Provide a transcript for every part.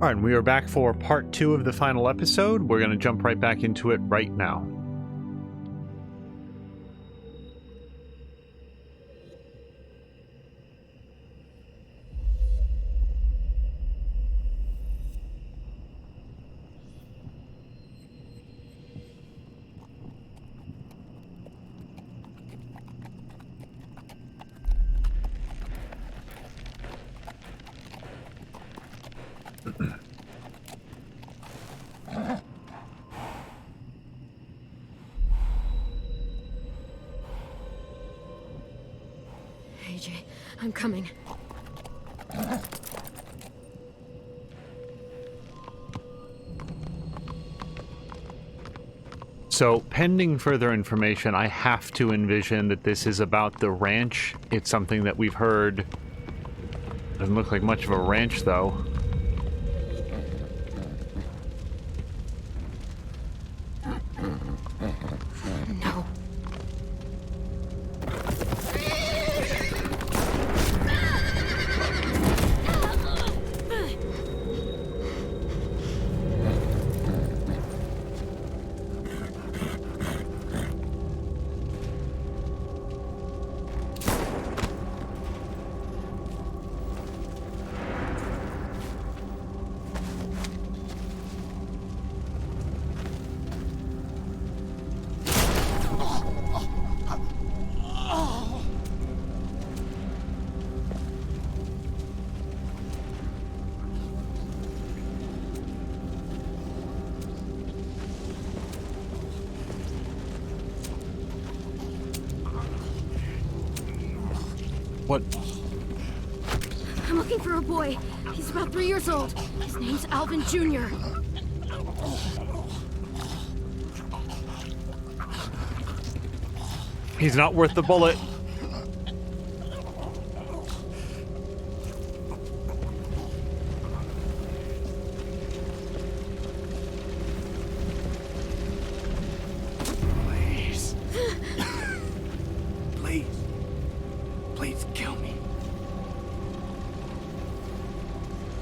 Alright, we are back for part 2 of the final episode. We're going to jump right back into it right now. AJ, I'm coming. So, pending further information, I have to envision that this is about the ranch. It's something that we've heard. Doesn't look like much of a ranch, though. No. What? I'm looking for a boy. He's about 3 years old. His name's Alvin Jr. He's not worth the bullet. Please. Please. Please kill me.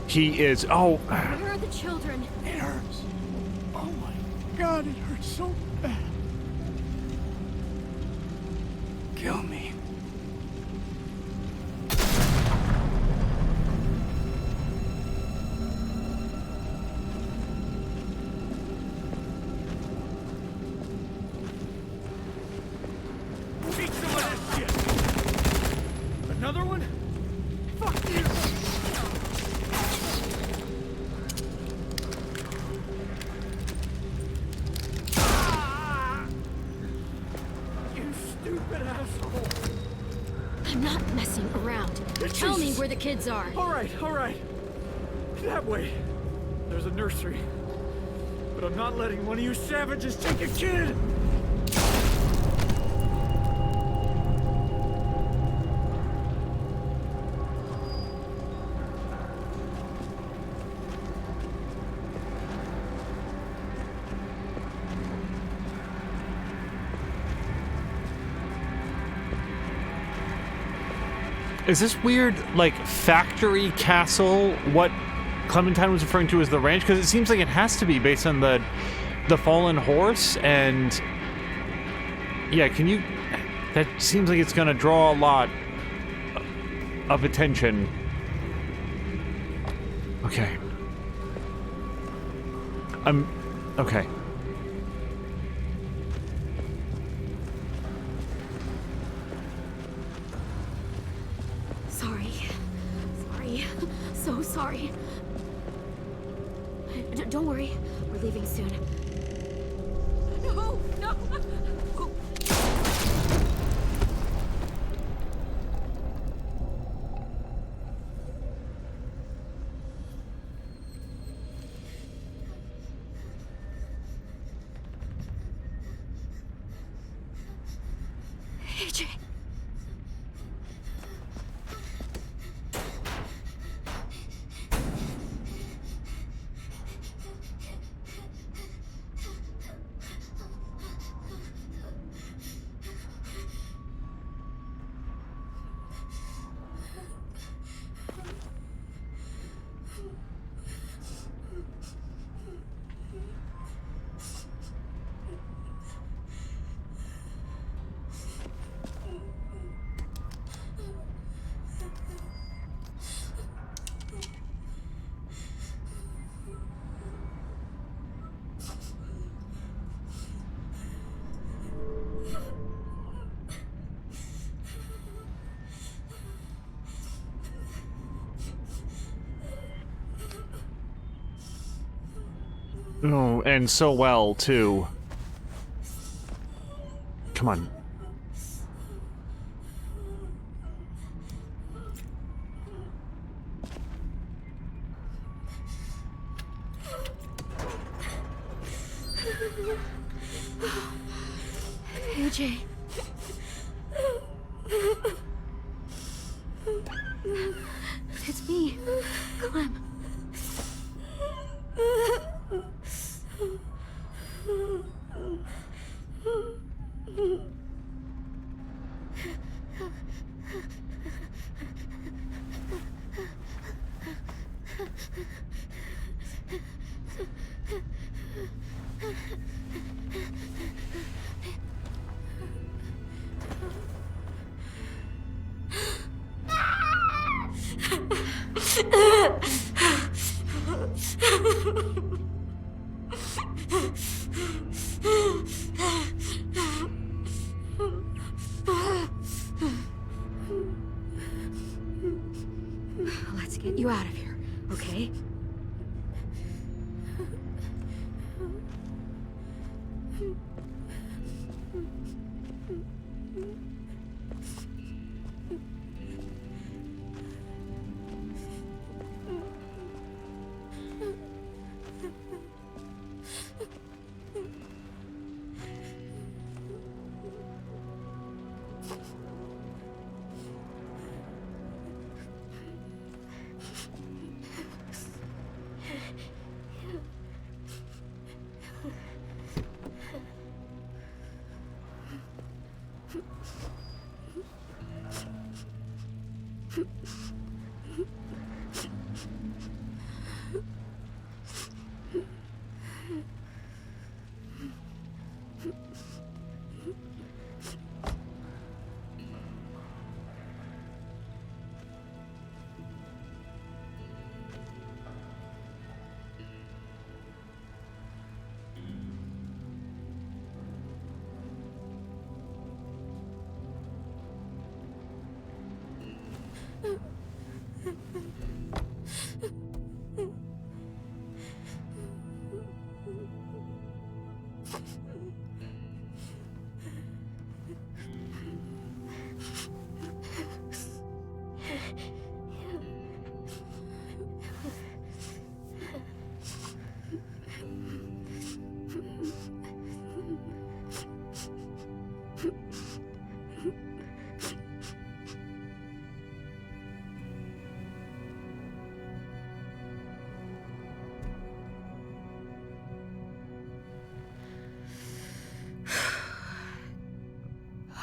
He is... Oh. Where are the children? It hurts. Oh my God, it hurts so bad. Kill me. Eat some of this shit. Another one? Fuck you. You stupid asshole. I'm not messing around. Tell me where the kids are. All right. That way. There's a nursery. But I'm not letting one of you savages take a kid! Is this weird, like, factory castle what Clementine was referring to as the ranch? Because it seems like it has to be based on the fallen horse, and... Yeah, can you... That seems like it's gonna draw a lot of attention. Okay. Okay. Sorry. So sorry. Don't worry. We're leaving soon. No! AJ. Oh, and so well, too. Come on. AJ. It's me, Clem. Let's get you out of here, okay?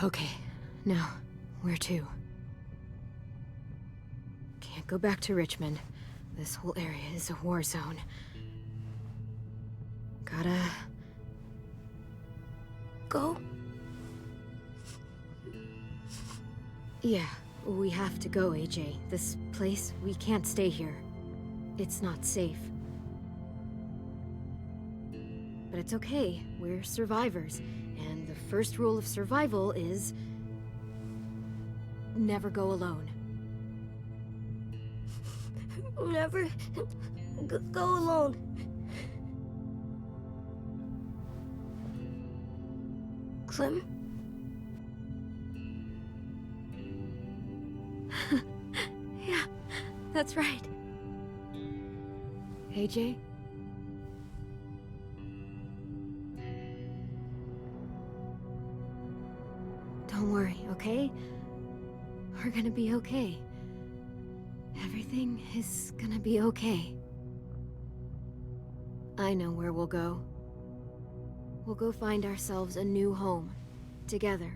Okay, now, where to? Can't go back to Richmond. This whole area is a war zone. Gotta... go? Yeah, we have to go, AJ. This place, we can't stay here. It's not safe. But it's okay, we're survivors. And the first rule of survival is... never go alone. Never go alone. Clem? Yeah, that's right. AJ? Don't worry, okay? We're gonna be okay. Everything is gonna be okay. I know where we'll go. We'll go find ourselves a new home, together.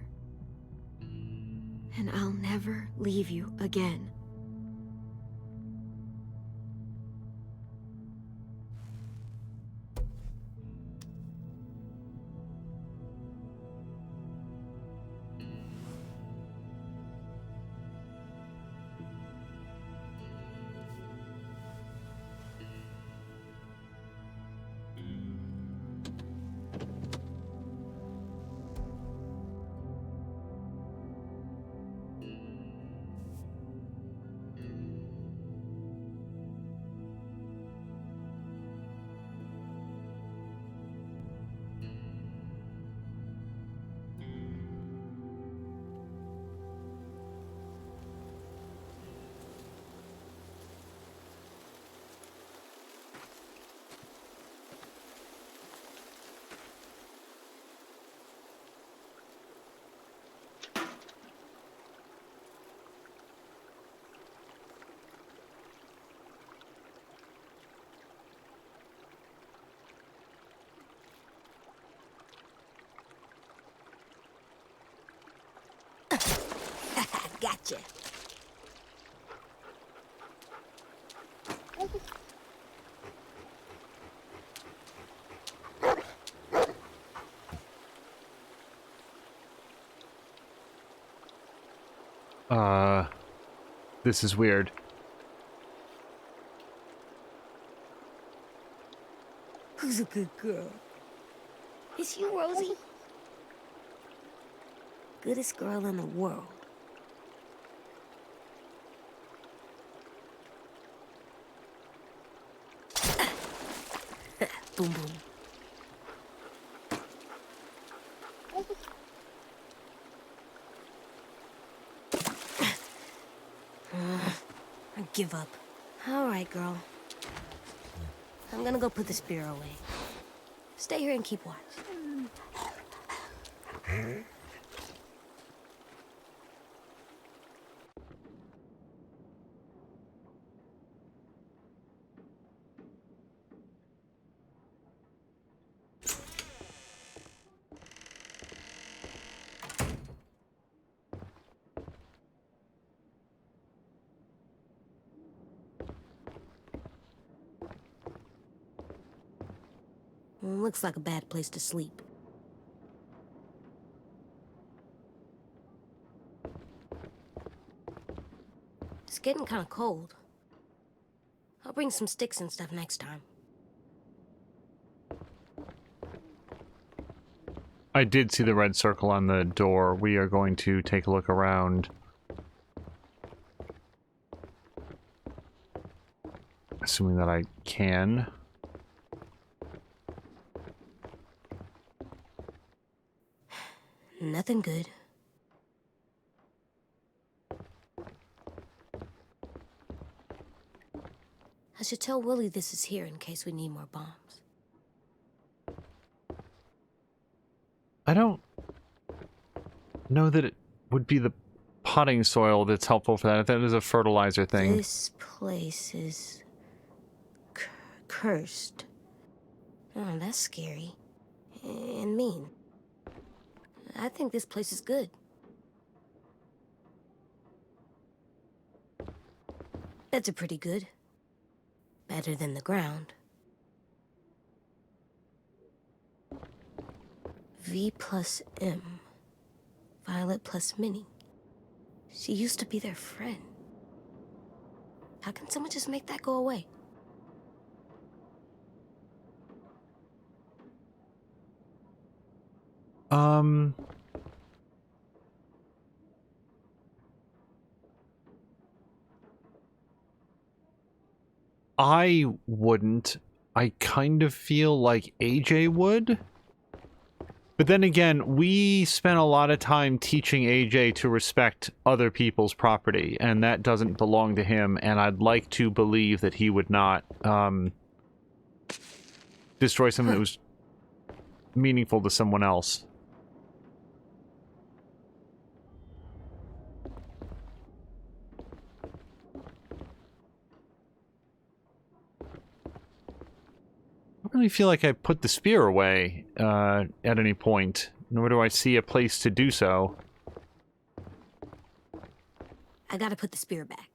And I'll never leave you again. Gotcha. This is weird. Who's a good girl? It's you, Rosie. Goodest girl in the world. Boom, boom. I give up. All right, girl. I'm gonna go put the spear away. Stay here and keep watch. Looks like a bad place to sleep. It's getting kind of cold. I'll bring some sticks and stuff next time. I did see the red circle on the door. We are going to take a look around. Assuming that I can. Nothing good. I should tell Willie this is here in case we need more bombs. I don't know that it would be the potting soil that's helpful for that. I thought it was a fertilizer thing. This place is cursed. Oh, that's scary. And mean. I think this place is good. Beds are pretty good. Better than the ground. V plus M. Violet plus Minnie. She used to be their friend. How can someone just make that go away? I wouldn't. I kind of feel like AJ would. But then again, we spent a lot of time teaching AJ to respect other people's property, and that doesn't belong to him, and I'd like to believe that he would not, destroy something that was meaningful to someone else. I don't really feel like I put the spear away at any point, nor do I see a place to do so. I gotta put the spear back.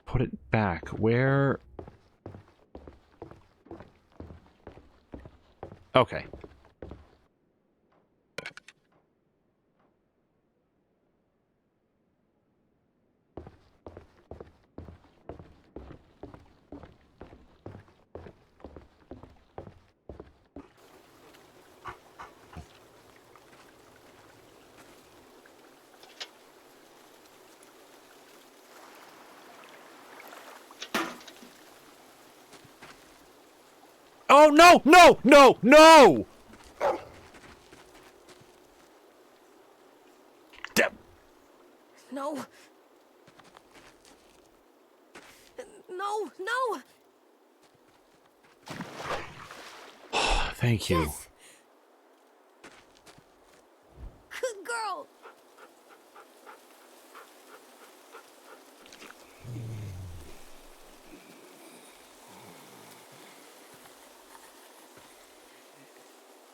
Put it back. Where? Okay. Oh, no! No! No! No! Damn. No. No, no! Thank you. Yes. Good girl.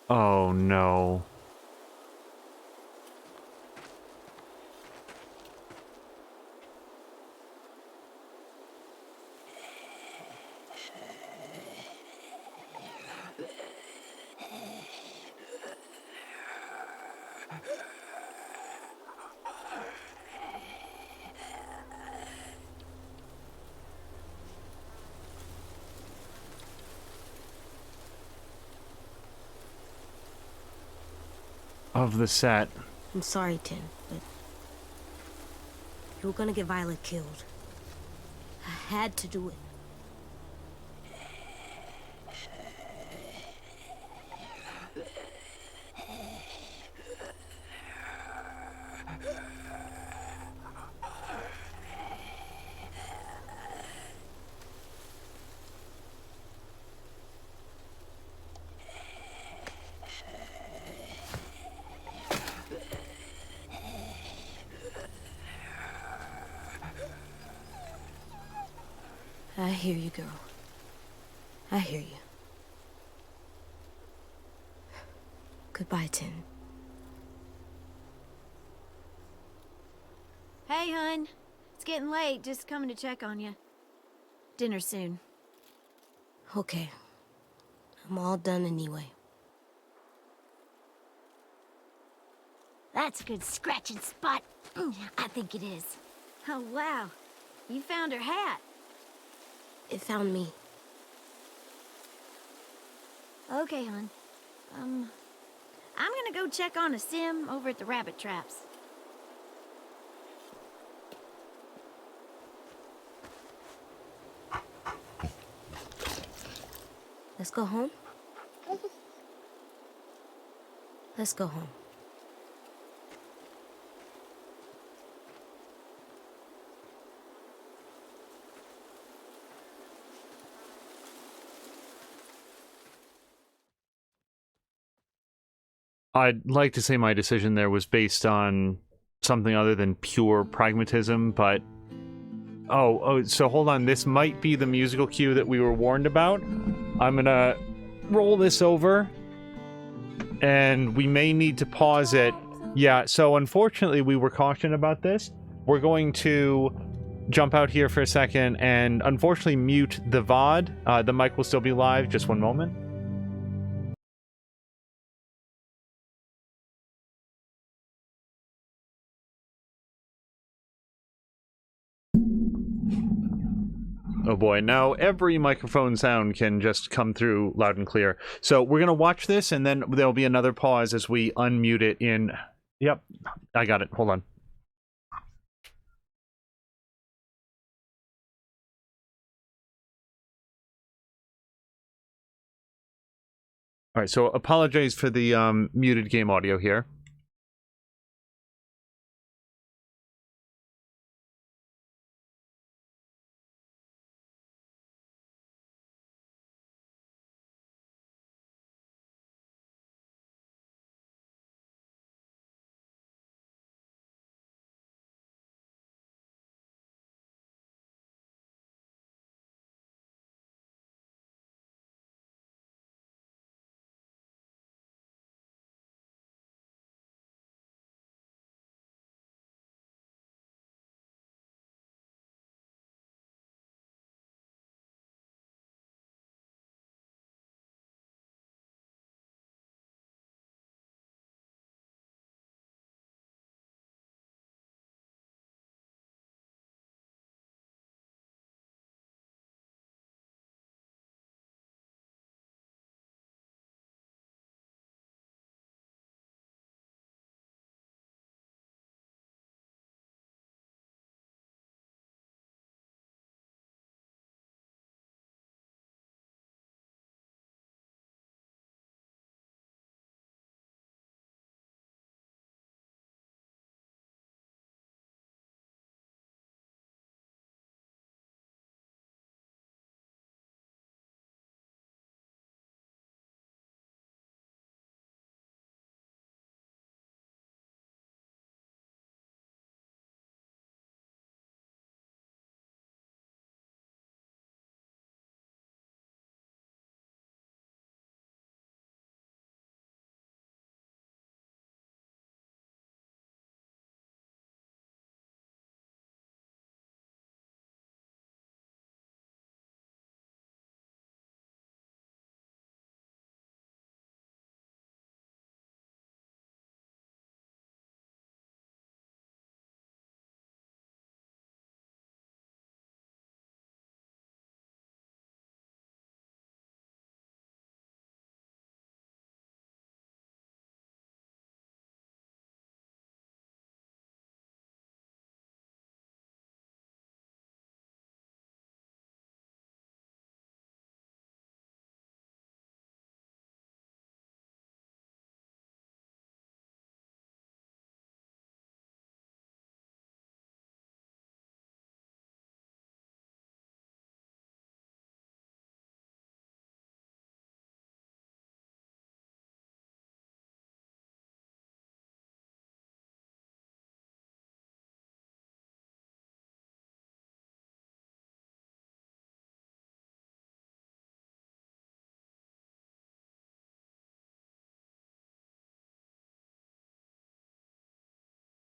Oh, no. Of the set. I'm sorry, Tin, but you were gonna get Violet killed. I had to do it. I hear you, girl. I hear you. Goodbye, Tin. Hey, hun. It's getting late. Just coming to check on you. Dinner soon. Okay. I'm all done anyway. That's a good scratching spot. I think it is. Oh, wow. You found her hat. It found me. Okay, hun. I'm gonna go check on a sim over at the rabbit traps. Let's go home? Let's go home. I'd like to say my decision there was based on something other than pure pragmatism, but... Oh, so hold on. This might be the musical cue that we were warned about. I'm gonna roll this over, and we may need to pause it. Yeah, so unfortunately we were cautioned about this. We're going to jump out here for a second and unfortunately mute the VOD. The mic will still be live. Just one moment. Oh boy, now every microphone sound can just come through loud and clear. So we're going to watch this, and then there'll be another pause as we unmute it in... Yep, I got it. Hold on. Alright, so apologize for the muted game audio here.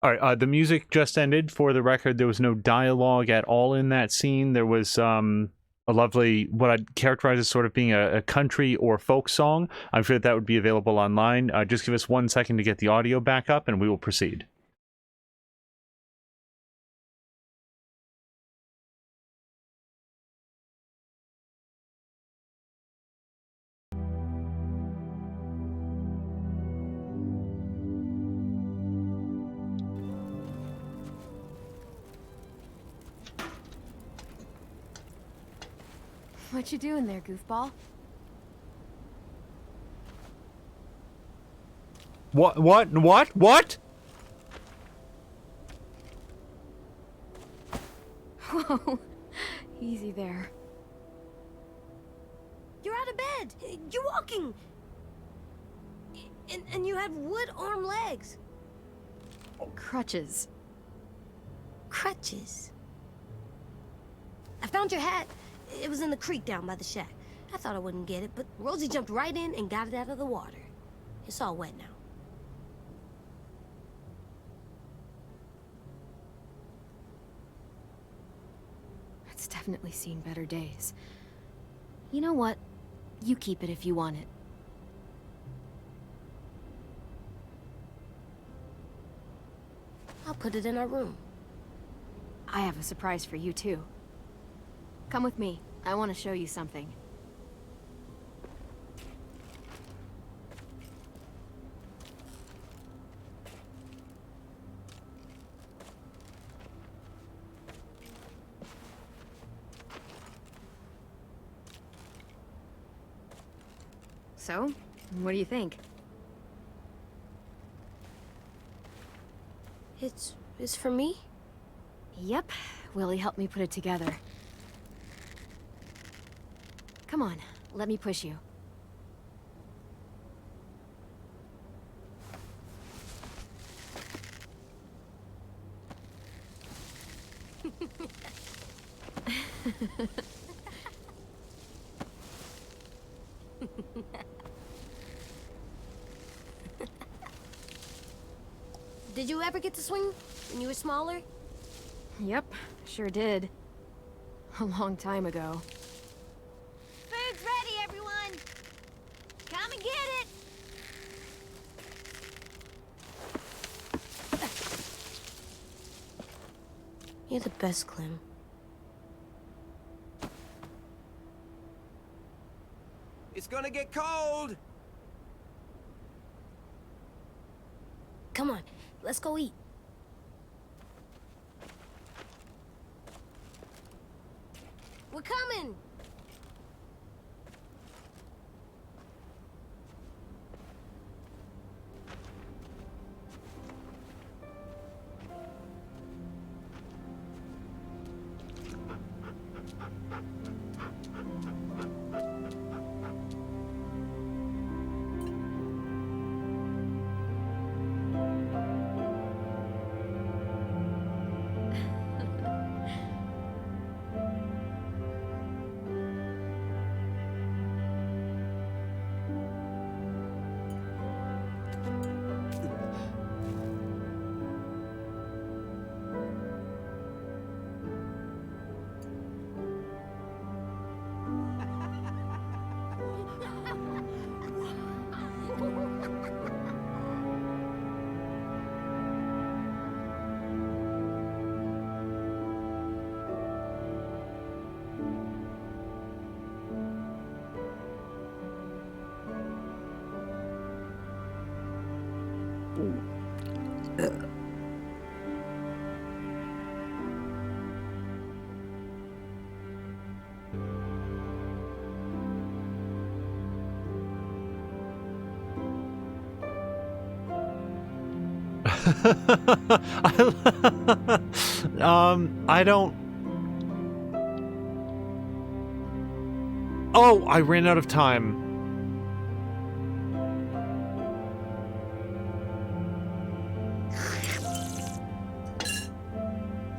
All right, the music just ended. For the record, there was no dialogue at all in that scene. There was a lovely, what I'd characterize as sort of being a country or folk song. I'm sure that would be available online. Just give us 1 second to get the audio back up, and we will proceed. What you doing there, goofball? What? Whoa. Easy there. You're out of bed. You're walking. And you had wood arm legs. Crutches. Crutches. I found your hat. It was in the creek down by the shack. I thought I wouldn't get it, but Rosie jumped right in and got it out of the water. It's all wet now. It's definitely seen better days. You know what? You keep it if you want it. I'll put it in our room. I have a surprise for you, too. Come with me. I want to show you something. So, what do you think? It's for me? Yep. Willie helped me put it together. Come on, let me push you. Did you ever get to swing when you were smaller? Yep, sure did. A long time ago. Food's ready, everyone! Come and get it! You're the best, Clem. It's gonna get cold! Come on, let's go eat. We're coming! I don't... Oh, I ran out of time.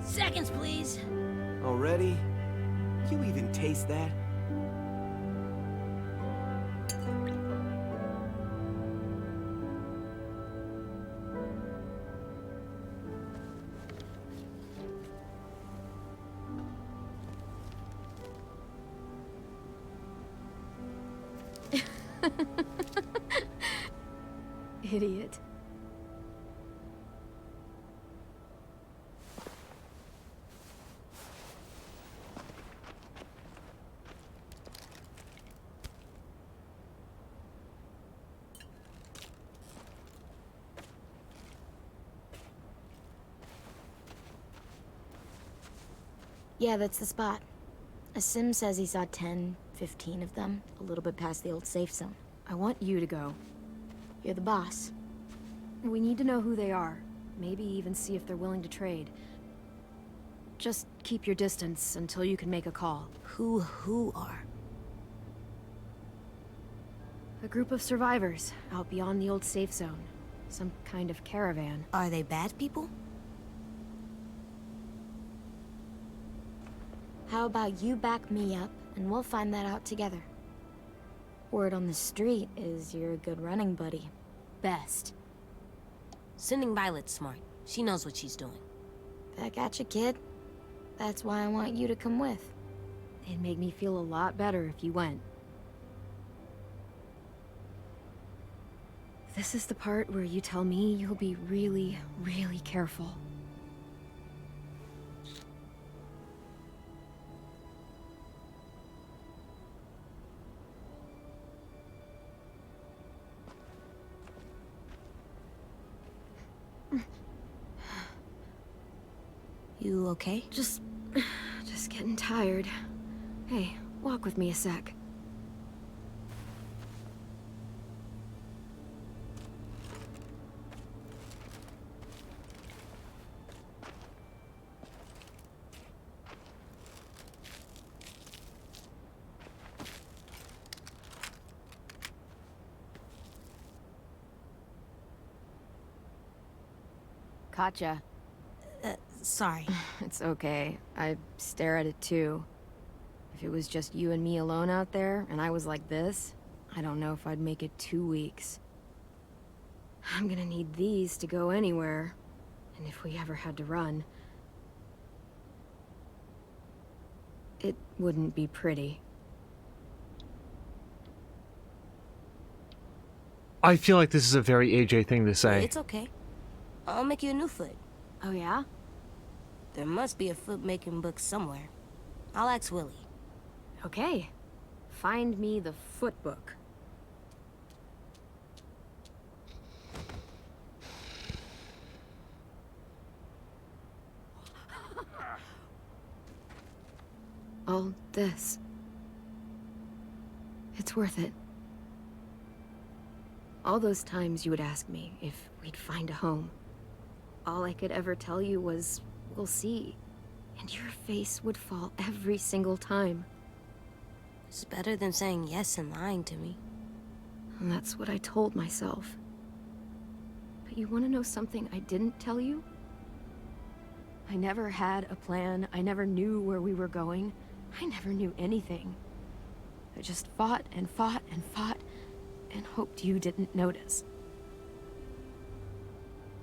Seconds, please. Already? You even taste that? Idiot. Yeah, that's the spot. A sim says he saw 10, 15 of them, a little bit past the old safe zone. I want you to go. You're the boss. We need to know who they are. Maybe even see if they're willing to trade. Just keep your distance until you can make a call. Who are? A group of survivors out beyond the old safe zone. Some kind of caravan. Are they bad people? How about you back me up, and we'll find that out together. Word on the street is you're a good running buddy. Best. Sending Violet's smart. She knows what she's doing. Back at you, kid. That's why I want you to come with. It'd make me feel a lot better if you went. This is the part where you tell me you'll be really, really careful. You okay? Just getting tired. Hey, walk with me a sec. Gotcha. Sorry. It's okay. I stare at it too. If it was just you and me alone out there, and I was like this, I don't know if I'd make it 2 weeks. I'm gonna need these to go anywhere. And if we ever had to run, it wouldn't be pretty. I feel like this is a very AJ thing to say. It's okay. I'll make you a new foot. Oh yeah? There must be a foot-making book somewhere. I'll ask Willie. Okay. Find me the foot book. All this. It's worth it. All those times you would ask me if we'd find a home. All I could ever tell you was, we'll see. And your face would fall every single time. It's better than saying yes and lying to me. And that's what I told myself. But you want to know something I didn't tell you? I never had a plan. I never knew where we were going. I never knew anything. I just fought and fought and fought and hoped you didn't notice.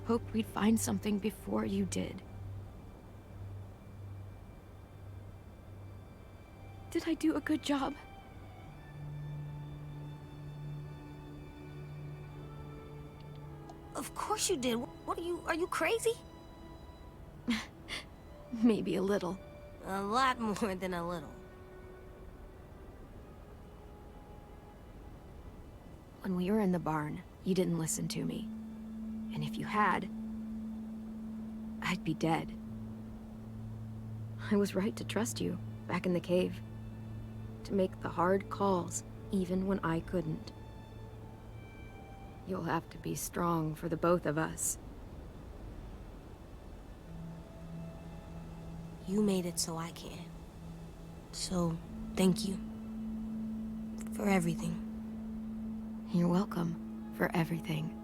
Hoped we'd find something before you did. Did I do a good job? Of course you did. What are you crazy? Maybe a little. A lot more than a little. When we were in the barn, you didn't listen to me. And if you had, I'd be dead. I was right to trust you, back in the cave. To make the hard calls, even when I couldn't. You'll have to be strong for the both of us. You made it so I can. So, thank you. For everything. You're welcome for everything.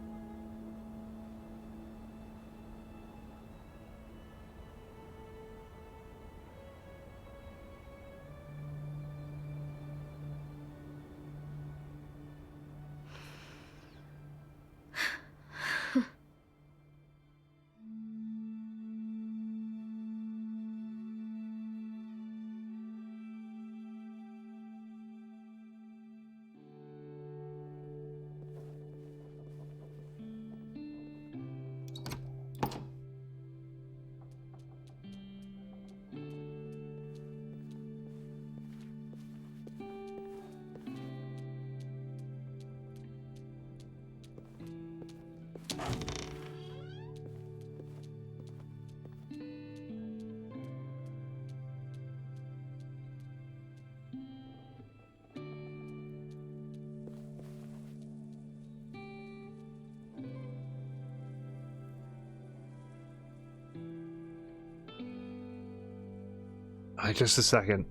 Just a second.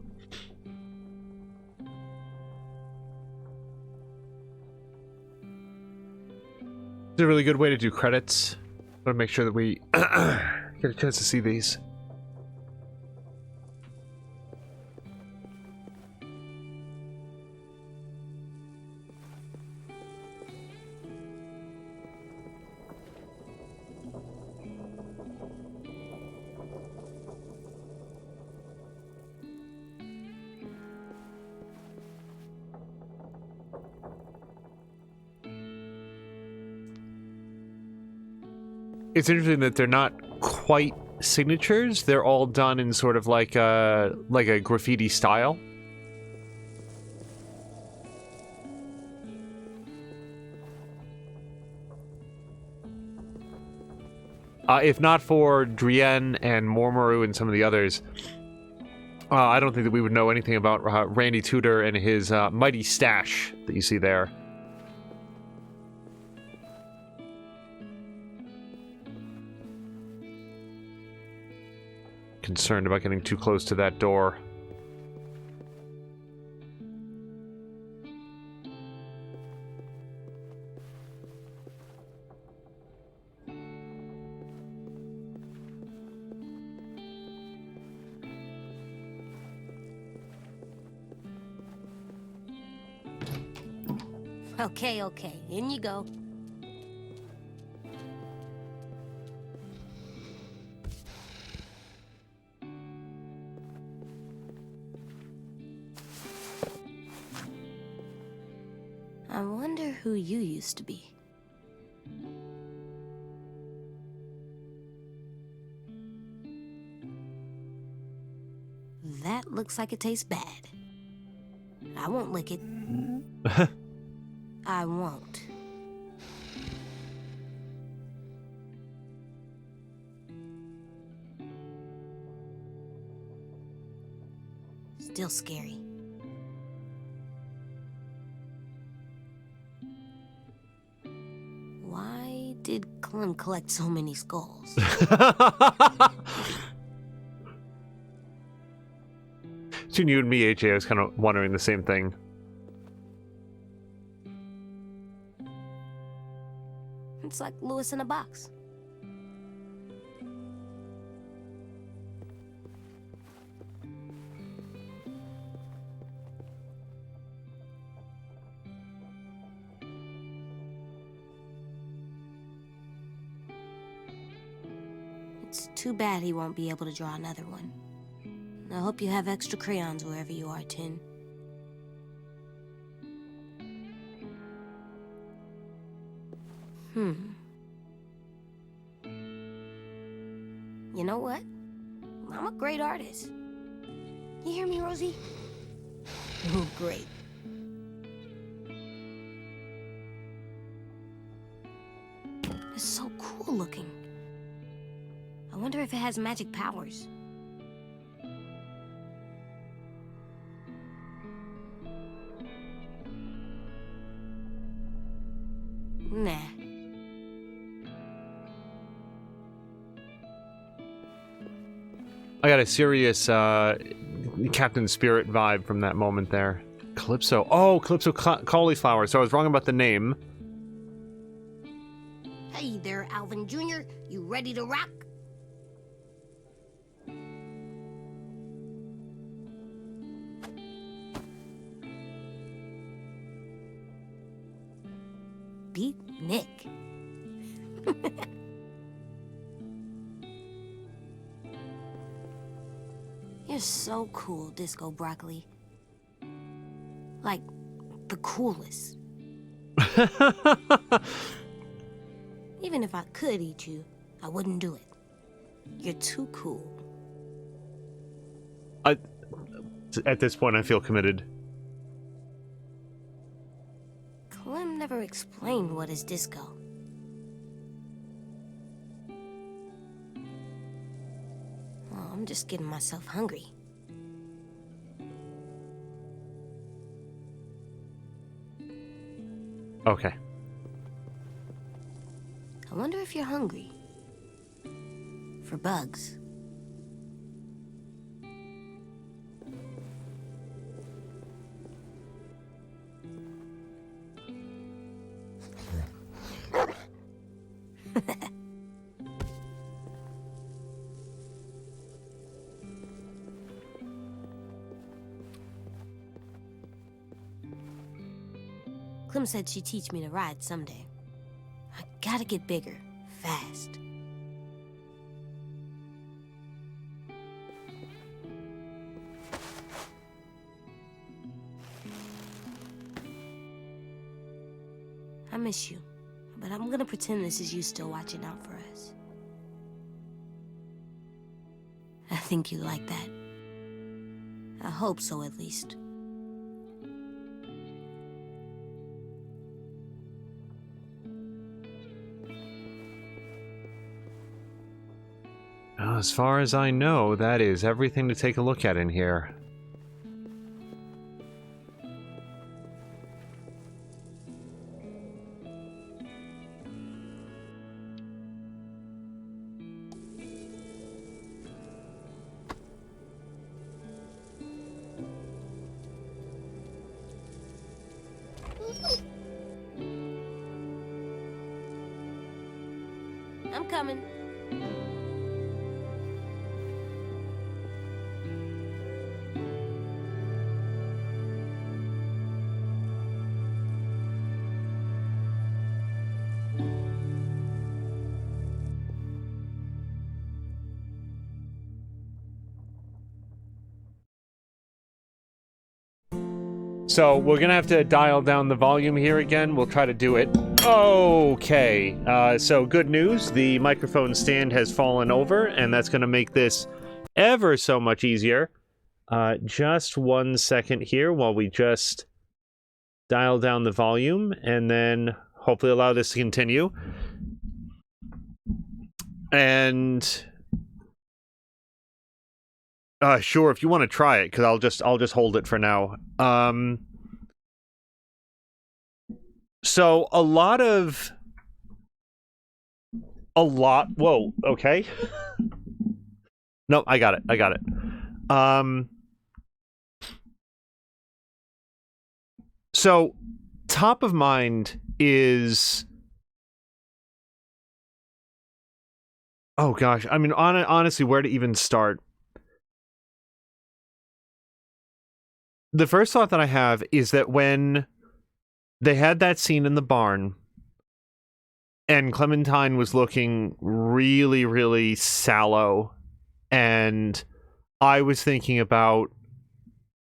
It's a really good way to do credits. I want to make sure that we get a chance to see these. It's interesting that they're not quite signatures. They're all done in sort of like a graffiti style. If not for Drienne and Mormaru and some of the others, I don't think that we would know anything about Randy Tudor and his mighty stash that you see there. Concerned about getting too close to that door. Okay, in you go. I wonder who you used to be. That looks like it tastes bad. I won't lick it. I won't. Still scary. Why did Clem collect so many skulls? Between you and me, AJ, I was kind of wondering the same thing. It's like Lewis in a box. It's too bad he won't be able to draw another one. I hope you have extra crayons wherever you are, Tin. You know what? I'm a great artist. You hear me, Rosie? Oh, great. It's so cool looking. I wonder if it has magic powers. Nah. I got a serious Captain Spirit vibe from that moment there. Calypso. Oh, Calypso cauliflower. So I was wrong about the name. Hey there, Alvin Jr. You ready to rock? Beat Nick. You're so cool, Disco Broccoli. Like, the coolest. Even if I could eat you, I wouldn't do it. You're too cool. At this point, I feel committed. Clem never explained what is disco. Oh, I'm just getting myself hungry. Okay. I wonder if you're hungry. For bugs. Clem said she'd teach me to ride someday. I gotta get bigger, fast. I miss you, but I'm gonna pretend this is you still watching out for us. I think you like that. I hope so, at least. As far as I know, that is everything to take a look at in here. I'm coming. So we're gonna have to dial down the volume here again. We'll try to do it. Okay, so good news. The microphone stand has fallen over, and that's gonna make this ever so much easier. Just 1 second here while we just dial down the volume, and then hopefully allow this to continue. And sure, if you want to try it, because I'll just hold it for now. So whoa, okay. No, I got it. So top of mind is, oh gosh, I mean, honestly, where to even start? The first thought that I have is that when they had that scene in the barn and Clementine was looking really, really sallow, and I was thinking about,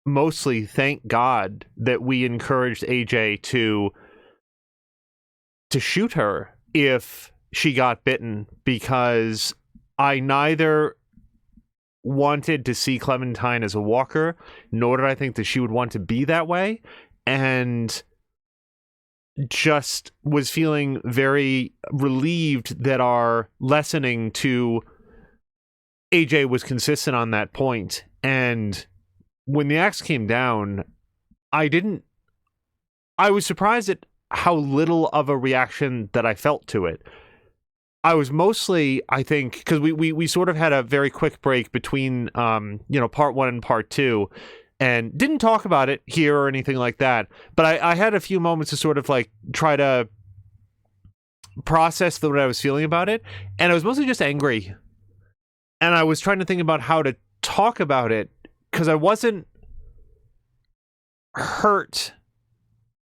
mostly, thank God that we encouraged AJ to shoot her if she got bitten, because I neither wanted to see Clementine as a walker, nor did I think that she would want to be that way, and just was feeling very relieved that our lessening to AJ was consistent on that point. And when the axe came down, I was surprised at how little of a reaction that I felt to it. I was mostly, I think, because we sort of had a very quick break between, part 1 and part 2, and didn't talk about it here or anything like that. But I had a few moments to sort of like try to process what I was feeling about it, and I was mostly just angry. And I was trying to think about how to talk about it, because I wasn't hurt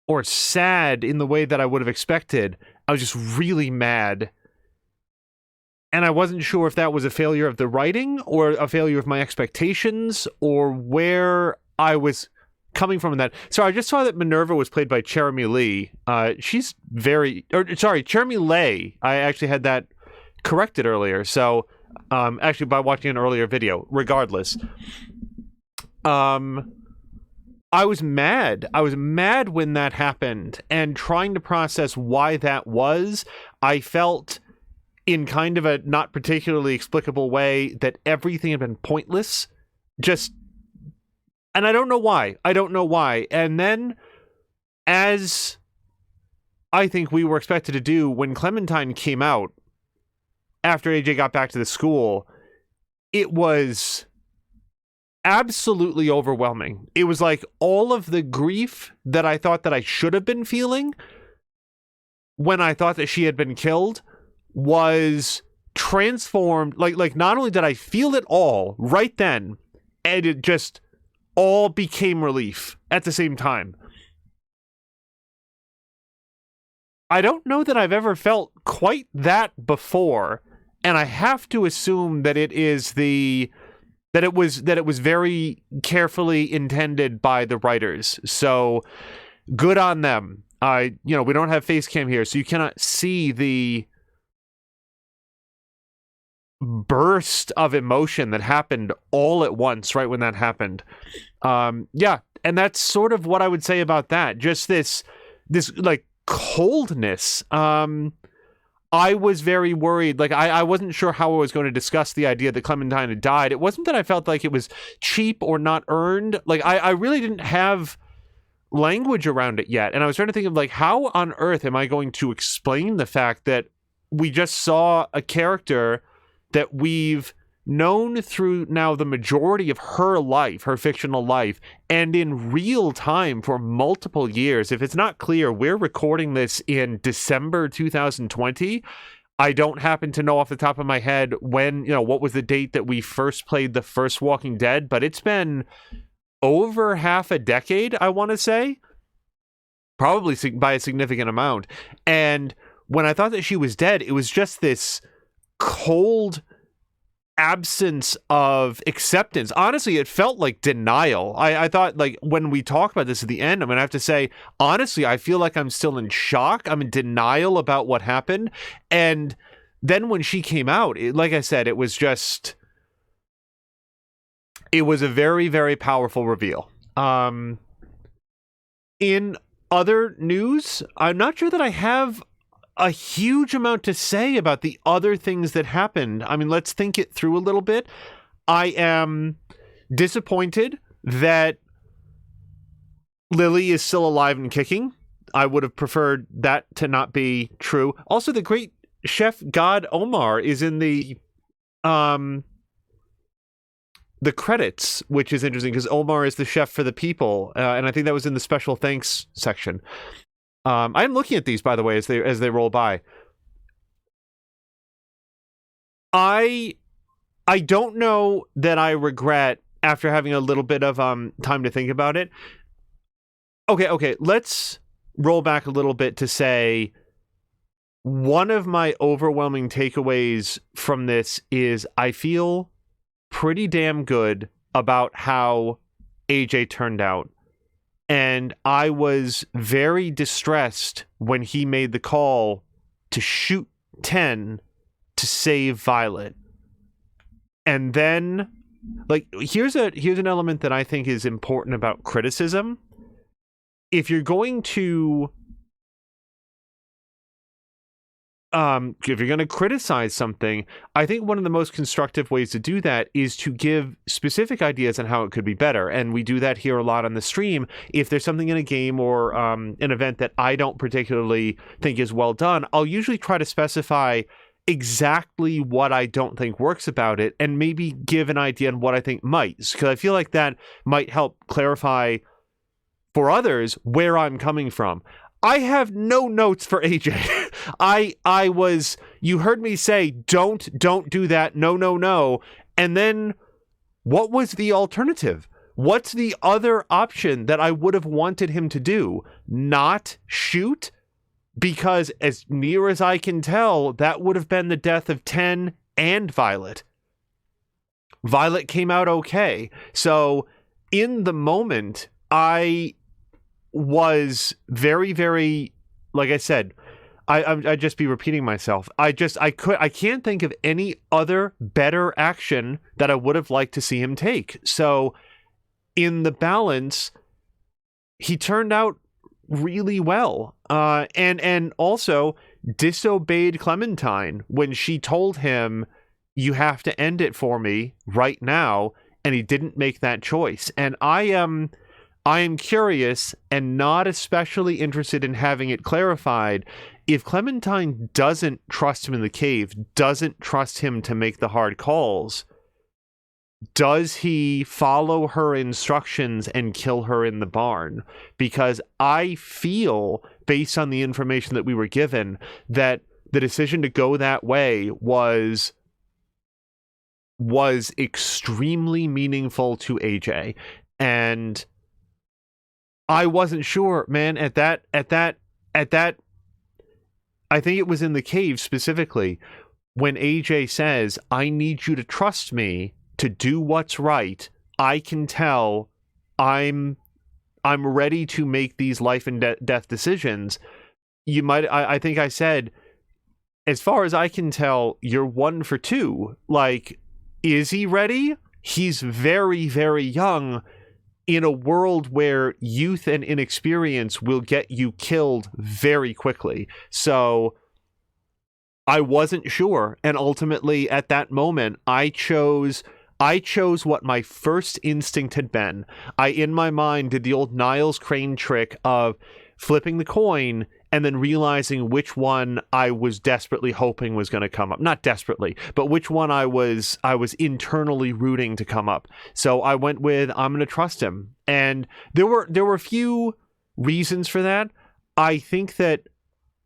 or sad in the way that I would have expected. I was just really mad. And I wasn't sure if that was a failure of the writing or a failure of my expectations or where I was coming from in that. So I just saw that Minerva was played by Cherami Lee. She's Cherami Lay. I actually had that corrected earlier. So, actually by watching an earlier video, regardless. I was mad. I was mad when that happened, and trying to process why that was. I felt, in kind of a not particularly explicable way, that everything had been pointless. And I don't know why. And then, as I think we were expected to do, when Clementine came out, after AJ got back to the school, it was absolutely overwhelming. It was like all of the grief that I thought that I should have been feeling when I thought that she had been killed was transformed. Like not only did I feel it all right then, and it just all became relief at the same time. I don't know that I've ever felt quite that before, and I have to assume that it is that it was very carefully intended by the writers. So good on them. We don't have face cam here, so you cannot see the burst of emotion that happened all at once right when that happened. Yeah, and that's sort of what I would say about that. Just this like coldness. I was very worried. Like, I wasn't sure how I was going to discuss the idea that Clementine had died. It wasn't that I felt like it was cheap or not earned. Like, I really didn't have language around it yet. And I was trying to think of, like, how on earth am I going to explain the fact that we just saw a character that we've known through now the majority of her life, her fictional life, and in real time for multiple years. If it's not clear, we're recording this in December 2020. I don't happen to know off the top of my head when, what was the date that we first played the first Walking Dead, but it's been over half a decade, I want to say. Probably by a significant amount. And when I thought that she was dead, it was just this cold absence of acceptance. Honestly, it felt like denial. I thought, like, when we talk about this at the end, I'm gonna have to say, honestly, I feel like I'm still in shock. I'm in denial about what happened. And then when she came out, like I said, it was a very, very powerful reveal. In other news, I'm not sure that I have a huge amount to say about the other things that happened. I mean, let's think it through a little bit. I am disappointed that Lily is still alive and kicking. I would have preferred that to not be true. Also, the great chef god Omar is in the credits, which is interesting because Omar is the chef for the people, and I think that was in the special thanks section. I'm looking at these, by the way, as they roll by. I don't know that I regret, after having a little bit of time to think about it. Okay, let's roll back a little bit to say one of my overwhelming takeaways from this is I feel pretty damn good about how AJ turned out. And I was very distressed when he made the call to shoot 10 to save Violet. And then, like, here's an element that I think is important about criticism. If you're going to criticize something, I think one of the most constructive ways to do that is to give specific ideas on how it could be better. And we do that here a lot on the stream. If there's something in a game or an event that I don't particularly think is well done, I'll usually try to specify exactly what I don't think works about it and maybe give an idea on what I think might. Because I feel like that might help clarify for others where I'm coming from. I have no notes for AJ. You heard me say, don't do that. No. And then what was the alternative? What's the other option that I would have wanted him to do? Not shoot? Because as near as I can tell, that would have been the death of 10 and Violet. Violet came out okay. So in the moment, I was very, very, like I said, I'd just be repeating myself. I can't think of any other better action that I would have liked to see him take. So in the balance, he turned out really well. And also disobeyed Clementine when she told him, you have to end it for me right now. And he didn't make that choice. And I am curious and not especially interested in having it clarified. If Clementine doesn't trust him in the cave, doesn't trust him to make the hard calls, does he follow her instructions and kill her in the barn? Because I feel, based on the information that we were given, that the decision to go that way was extremely meaningful to AJ. And I wasn't sure, man, at that it was in the cave specifically, when AJ says, I need you to trust me to do what's right. I can tell I'm ready to make these life and death decisions. I think I said, as far as I can tell, you're 1 for 2. Like, is he ready? He's very, very young in a world where youth and inexperience will get you killed very quickly. So I wasn't sure. And ultimately, at that moment, I chose what my first instinct had been. In my mind, did the old Niles Crane trick of flipping the coin and then realizing which one I was desperately hoping was going to come up. Not desperately, but which one I was internally rooting to come up. So I went with, I'm going to trust him. And there were a few reasons for that. I think that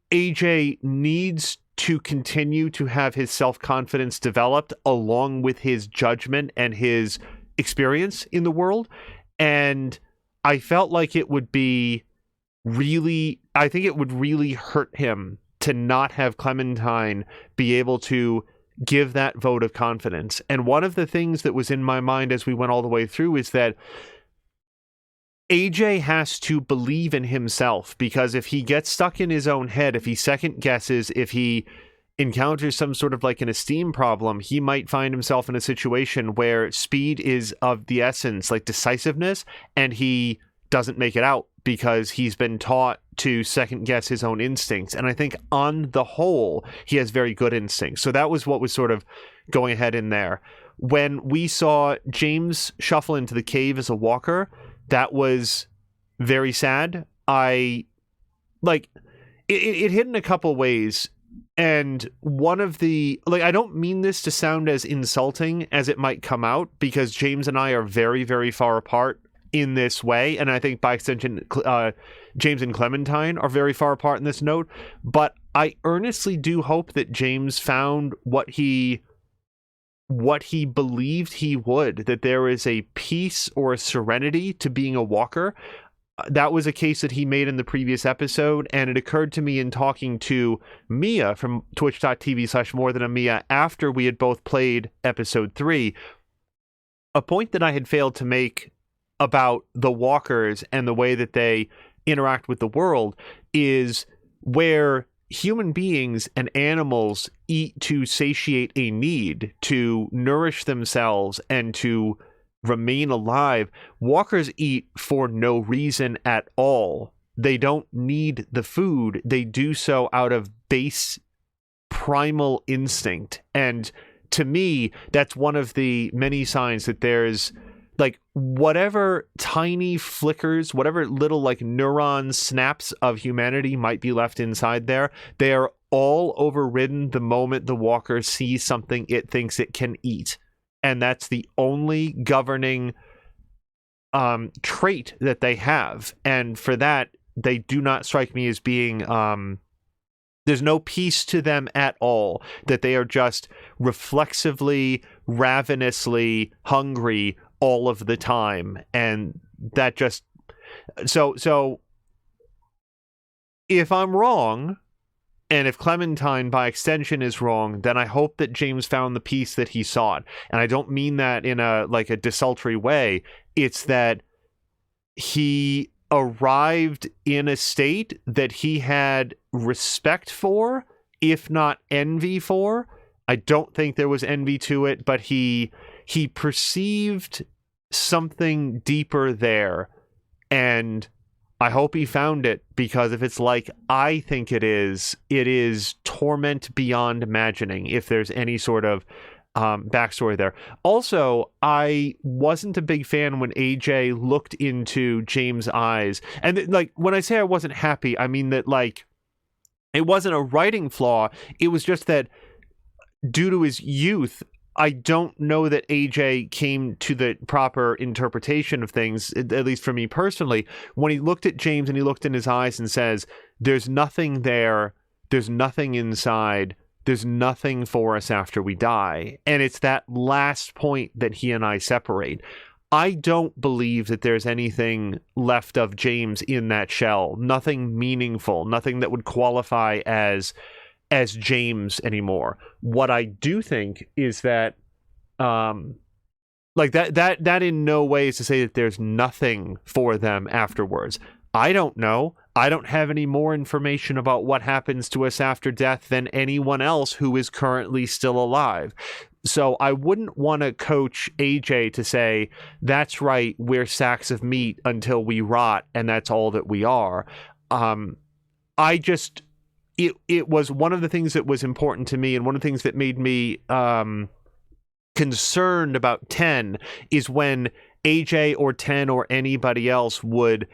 AJ needs to continue to have his self-confidence developed along with his judgment and his experience in the world. And I felt like it would really hurt him to not have Clementine be able to give that vote of confidence. And one of the things that was in my mind as we went all the way through is that AJ has to believe in himself, because if he gets stuck in his own head, if he second guesses, if he encounters some sort of like an esteem problem, he might find himself in a situation where speed is of the essence, like decisiveness, and he doesn't make it out because he's been taught to second guess his own instincts. And I think on the whole, he has very good instincts. So that was what was sort of going ahead in there. When we saw James shuffle into the cave as a walker, that was very sad. It hit in a couple ways. And one of the, I don't mean this to sound as insulting as it might come out, because James and I are very, very far apart in this way. And I think by extension, James and Clementine are very far apart in this note. But I earnestly do hope that James found what he believed he would, that there is a peace or a serenity to being a walker. That was a case that he made in the previous episode, and it occurred to me in talking to Mia from twitch.tv/morethanamia after we had both played episode 3, a point that I had failed to make about the walkers and the way that they interact with the world is where human beings and animals eat to satiate a need, to nourish themselves and to remain alive. Walkers eat for no reason at all. They don't need the food. They do so out of base primal instinct. And to me, that's one of the many signs that there's whatever tiny flickers, whatever little neuron snaps of humanity might be left inside there, they are all overridden the moment the walker sees something it thinks it can eat. And that's the only governing trait that they have. And for that, they do not strike me as being... there's no peace to them at all, that they are just reflexively, ravenously hungry all of the time. And that just... So if I'm wrong, and if Clementine by extension is wrong, then I hope that James found the peace that he sought. And I don't mean that in a desultory way. It's that he arrived in a state that he had respect for, if not envy for. I don't think there was envy to it, but he perceived something deeper there, and I hope he found it, because if it's like I think it is torment beyond imagining, if there's any sort of backstory there. Also, I wasn't a big fan when AJ looked into James' eyes. And when I say I wasn't happy, I mean that it wasn't a writing flaw. It was just that due to his youth, I don't know that AJ came to the proper interpretation of things, at least for me personally. When he looked at James and he looked in his eyes and says, there's nothing there, there's nothing inside, there's nothing for us after we die. And it's that last point that he and I separate. I don't believe that there's anything left of James in that shell. Nothing meaningful, nothing that would qualify as as James anymore. What I do think is that like that in no way is to say that there's nothing for them afterwards. I don't know. I don't have any more information about what happens to us after death than anyone else who is currently still alive. So I wouldn't want to coach AJ to say, that's right, we're sacks of meat until we rot, and that's all that we are. It was one of the things that was important to me, and one of the things that made me concerned about 10 is when AJ or 10 or anybody else would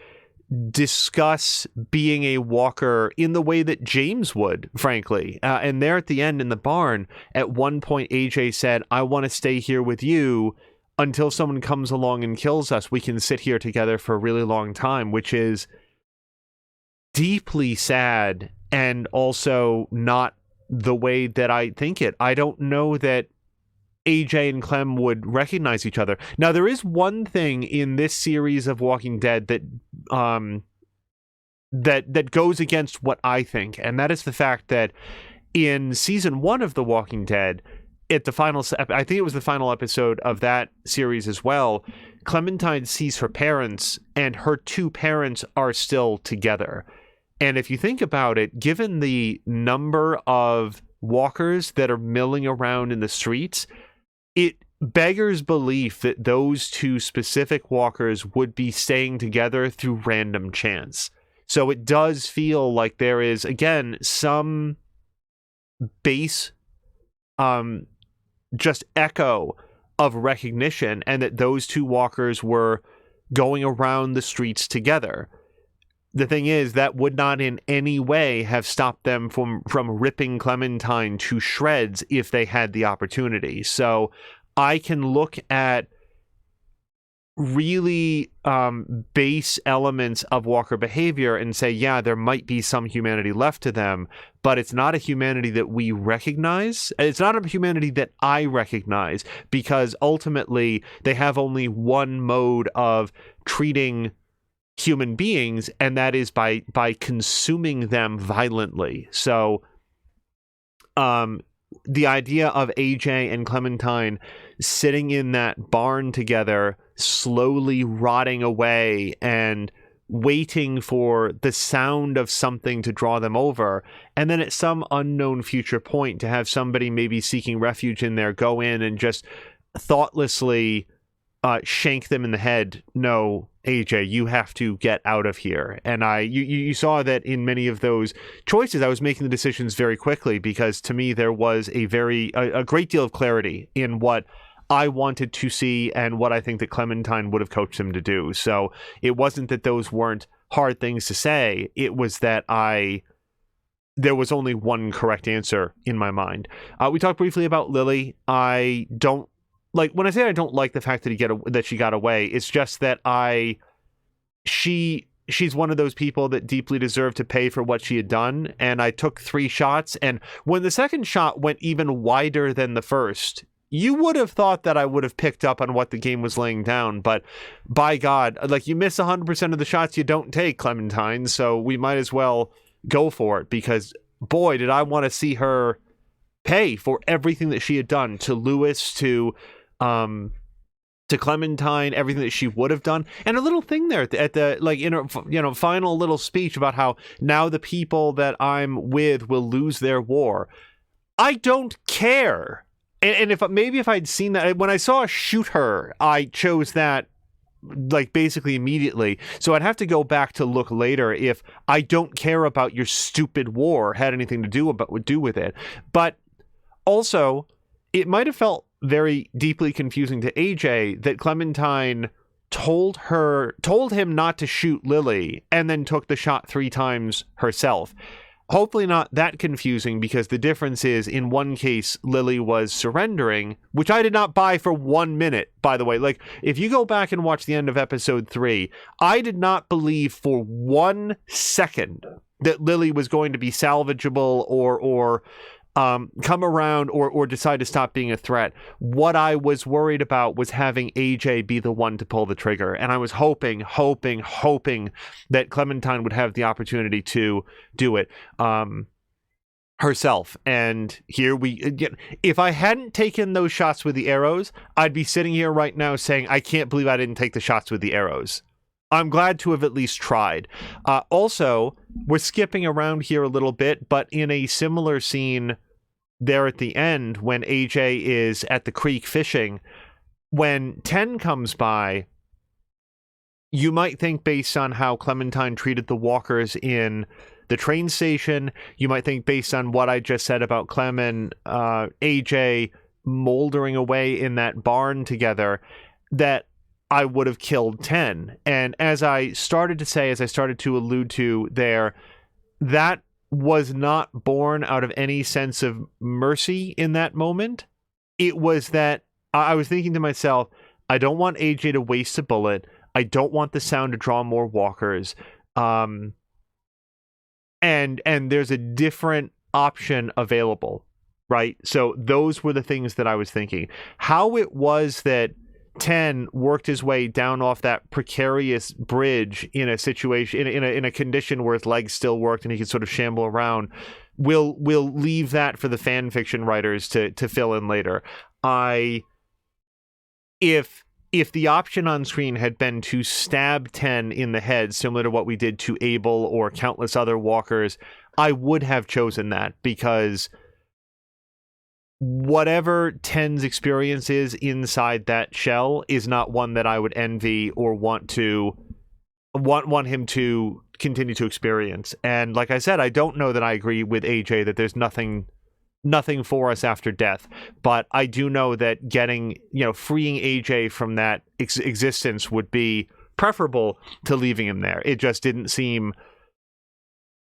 discuss being a walker in the way that James would, frankly. And there at the end in the barn, at one point AJ said, I want to stay here with you until someone comes along and kills us. We can sit here together for a really long time, which is deeply sad and also not the way that I think it. I don't know that AJ and Clem would recognize each other. Now, there is one thing in this series of Walking Dead that that goes against what I think, and that is the fact that in season 1 of The Walking Dead, at the final, I think it was the final episode of that series as well, Clementine sees her parents, and her two parents are still together. And if you think about it, given the number of walkers that are milling around in the streets, it beggars belief that those two specific walkers would be staying together through random chance. So it does feel like there is, again, some base just echo of recognition, and that those two walkers were going around the streets together. The thing is, that would not in any way have stopped them from ripping Clementine to shreds if they had the opportunity. So I can look at really base elements of walker behavior and say, yeah, there might be some humanity left to them, but it's not a humanity that we recognize. It's not a humanity that I recognize, because ultimately they have only one mode of treating human beings, and that is by consuming them violently. So the idea of AJ and Clementine sitting in that barn together, slowly rotting away and waiting for the sound of something to draw them over, and then at some unknown future point to have somebody maybe seeking refuge in there go in and just thoughtlessly shank them in the head. No, AJ, you have to get out of here. And you saw that in many of those choices, I was making the decisions very quickly, because to me there was a great deal of clarity in what I wanted to see and what I think that Clementine would have coached him to do. So it wasn't that those weren't hard things to say. It was that there was only one correct answer in my mind. We talked briefly about Lily. I don't like, when I say I don't like the fact that she got away, it's just that she's one of those people that deeply deserved to pay for what she had done. And I took 3 shots, and when the second shot went even wider than the first, you would have thought that I would have picked up on what the game was laying down, but by God, like, you miss 100% of the shots you don't take, Clementine, so we might as well go for it, because boy, did I want to see her pay for everything that she had done to Lewis, to Clementine, everything that she would have done. And a little thing there at the like, in her, final little speech about how now the people that I'm with will lose their war. I don't care. And if I'd seen that, when I saw Shoot Her, I chose that like basically immediately. So I'd have to go back to look later if I don't care about your stupid war had anything to do with it. But also, it might have felt very deeply confusing to AJ that Clementine told him not to shoot Lily and then took the shot 3 times herself. Hopefully not that confusing, because the difference is, in one case, Lily was surrendering, which I did not buy for 1 minute, by the way. Like, if you go back and watch the end of episode 3, I did not believe for 1 second that Lily was going to be salvageable or come around or decide to stop being a threat. What I was worried about was having AJ be the one to pull the trigger, and I was hoping that Clementine would have the opportunity to do it. herself. And here we again, if I hadn't taken those shots with the arrows, I'd be sitting here right now saying, I can't believe I didn't take the shots with the arrows. I'm glad to have at least tried. Also, we're skipping around here a little bit, but in a similar scene there at the end, when AJ is at the creek fishing, when 10 comes by, you might think, based on how Clementine treated the walkers in the train station, you might think, based on what I just said about Clem and AJ moldering away in that barn together, that I would have killed 10. And as I started to allude to there, that was not born out of any sense of mercy in that moment. It was that I was thinking to myself, I don't want AJ to waste a bullet. I don't want the sound to draw more walkers. And there's a different option available, right? So those were the things that I was thinking. How it was that 10 worked his way down off that precarious bridge in a situation, in a condition where his legs still worked and he could sort of shamble around, we'll leave that for the fan fiction writers to fill in later. If the option on screen had been to stab 10 in the head, similar to what we did to Abel or countless other walkers, I would have chosen that, because whatever 10's experience is inside that shell is not one that I would envy or want him to continue to experience. And like I said, I don't know that I agree with AJ that there's nothing for us after death, but I do know that freeing AJ from that existence would be preferable to leaving him there. It just didn't seem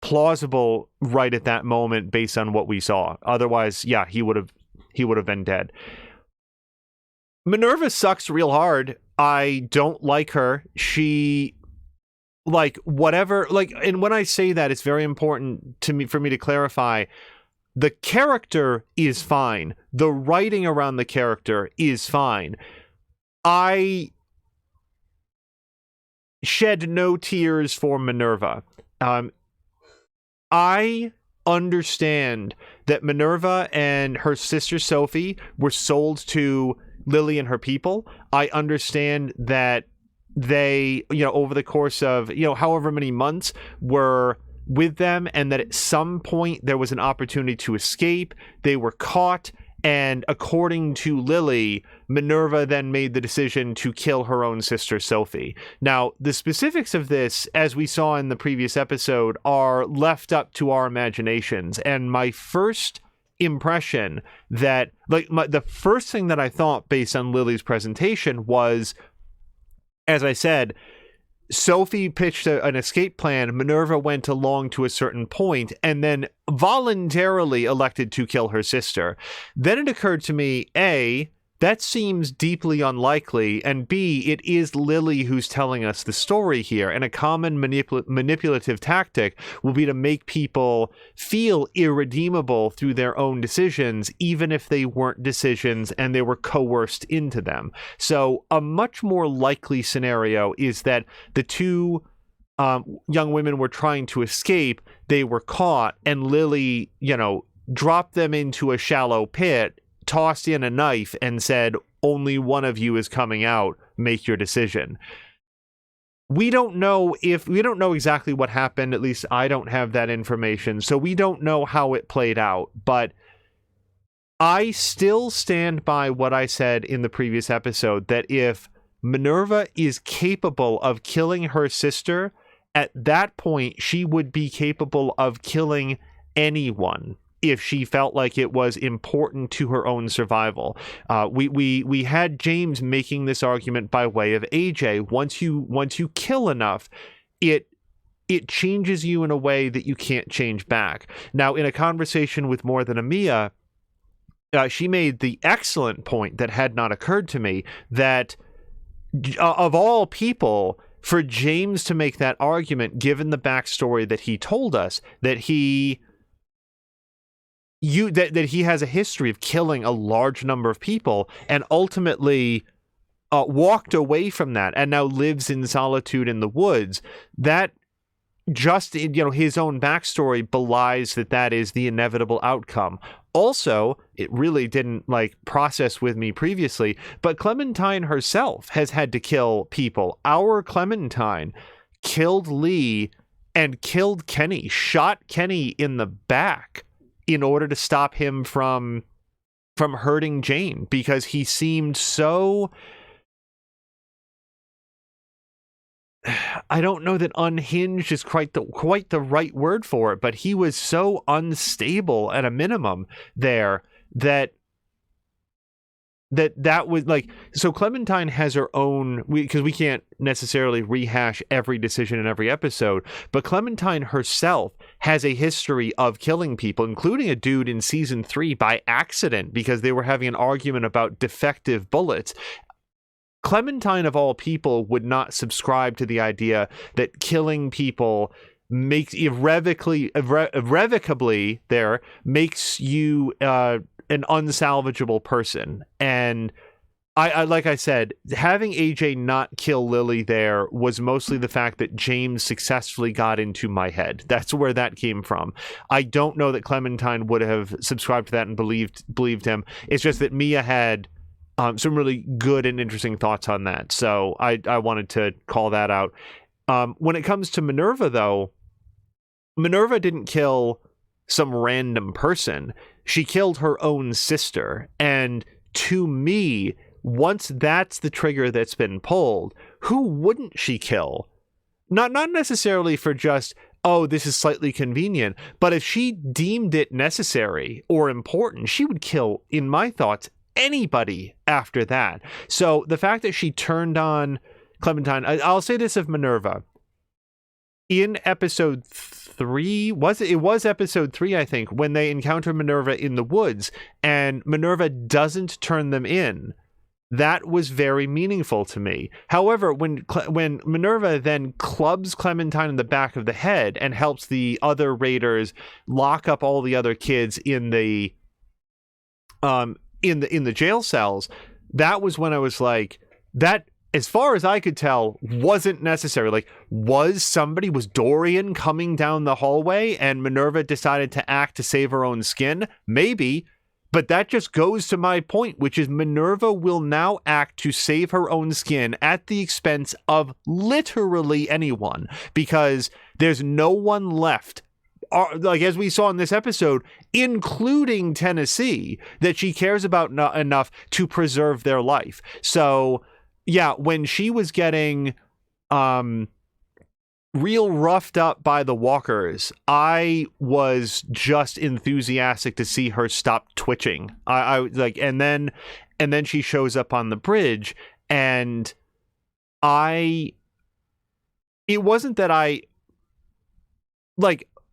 plausible right at that moment based on what we saw. Otherwise, yeah, he would have been dead. Minerva sucks real hard. I don't like her. She, and when I say that, it's very important for me to clarify. The character is fine. The writing around the character is fine. I shed no tears for Minerva. I understand that Minerva and her sister Sophie were sold to Lily and her people. I understand that they, over the course of, however many months, were with them, and that at some point there was an opportunity to escape. They were caught, and according to Lily, Minerva then made the decision to kill her own sister Sophie. Now, the specifics of this, as we saw in the previous episode, are left up to our imaginations, and my first impression the first thing that I thought based on Lily's presentation was, as I said, Sophie pitched an escape plan, Minerva went along to a certain point, and then voluntarily elected to kill her sister. Then it occurred to me, A, that seems deeply unlikely, and B, it is Lily who's telling us the story here, and a common manipulative tactic will be to make people feel irredeemable through their own decisions, even if they weren't decisions and they were coerced into them. So a much more likely scenario is that the two young women were trying to escape, they were caught, and Lily, dropped them into a shallow pit, tossed in a knife, and said, only one of you is coming out, make your decision. We don't know exactly what happened, at least I don't have that information, so we don't know how it played out, but I still stand by what I said in the previous episode, that if Minerva is capable of killing her sister, at that point she would be capable of killing anyone if she felt like it was important to her own survival. We had James making this argument by way of AJ. Once you kill enough, it changes you in a way that you can't change back. Now, in a conversation with More Than a Mia, she made the excellent point that had not occurred to me, that of all people, for James to make that argument, given the backstory that he told us, that he has a history of killing a large number of people and ultimately walked away from that and now lives in solitude in the woods, that just, his own backstory belies that is the inevitable outcome. Also, it really didn't process with me previously, but Clementine herself has had to kill people. Our Clementine killed Lee and killed Kenny, shot Kenny in the back in order to stop him from hurting Jane, because he seemed so, I don't know that unhinged is quite the right word for it, but he was so unstable at a minimum there that was so Clementine has her own, because we can't necessarily rehash every decision in every episode, but Clementine herself has a history of killing people, including a dude in season 3 by accident because they were having an argument about defective bullets. Clementine, of all people, would not subscribe to the idea that killing people makes irrevocably makes you an unsalvageable person. And I like I said, having AJ not kill Lily there was mostly the fact that James successfully got into my head. That's where that came from. I don't know that Clementine would have subscribed to that and believed him. It's just that Mia had some really good and interesting thoughts on that. So I wanted to call that out. When it comes to Minerva, though, Minerva didn't kill some random person. She killed her own sister. And to me, once that's the trigger that's been pulled, who wouldn't she kill? Not necessarily for just, oh, this is slightly convenient, but if she deemed it necessary or important, she would kill, in my thoughts, anybody after that. So the fact that she turned on Clementine, I'll say this of Minerva. In episode 3, it was episode 3, I think, when they encounter Minerva in the woods and Minerva doesn't turn them in. That was very meaningful to me. However, when Minerva then clubs Clementine in the back of the head and helps the other raiders lock up all the other kids in the jail cells, that was when I was like, that, as far as I could tell, wasn't necessary. Was Dorian coming down the hallway and Minerva decided to act to save her own skin? Maybe, but that just goes to my point, which is Minerva will now act to save her own skin at the expense of literally anyone, because there's no one left, as we saw in this episode, including Tennessee, that she cares about enough to preserve their life. So, yeah, when she was getting real roughed up by the walkers, I was just enthusiastic to see her stop twitching. I like, and then she shows up on the bridge, and it wasn't that I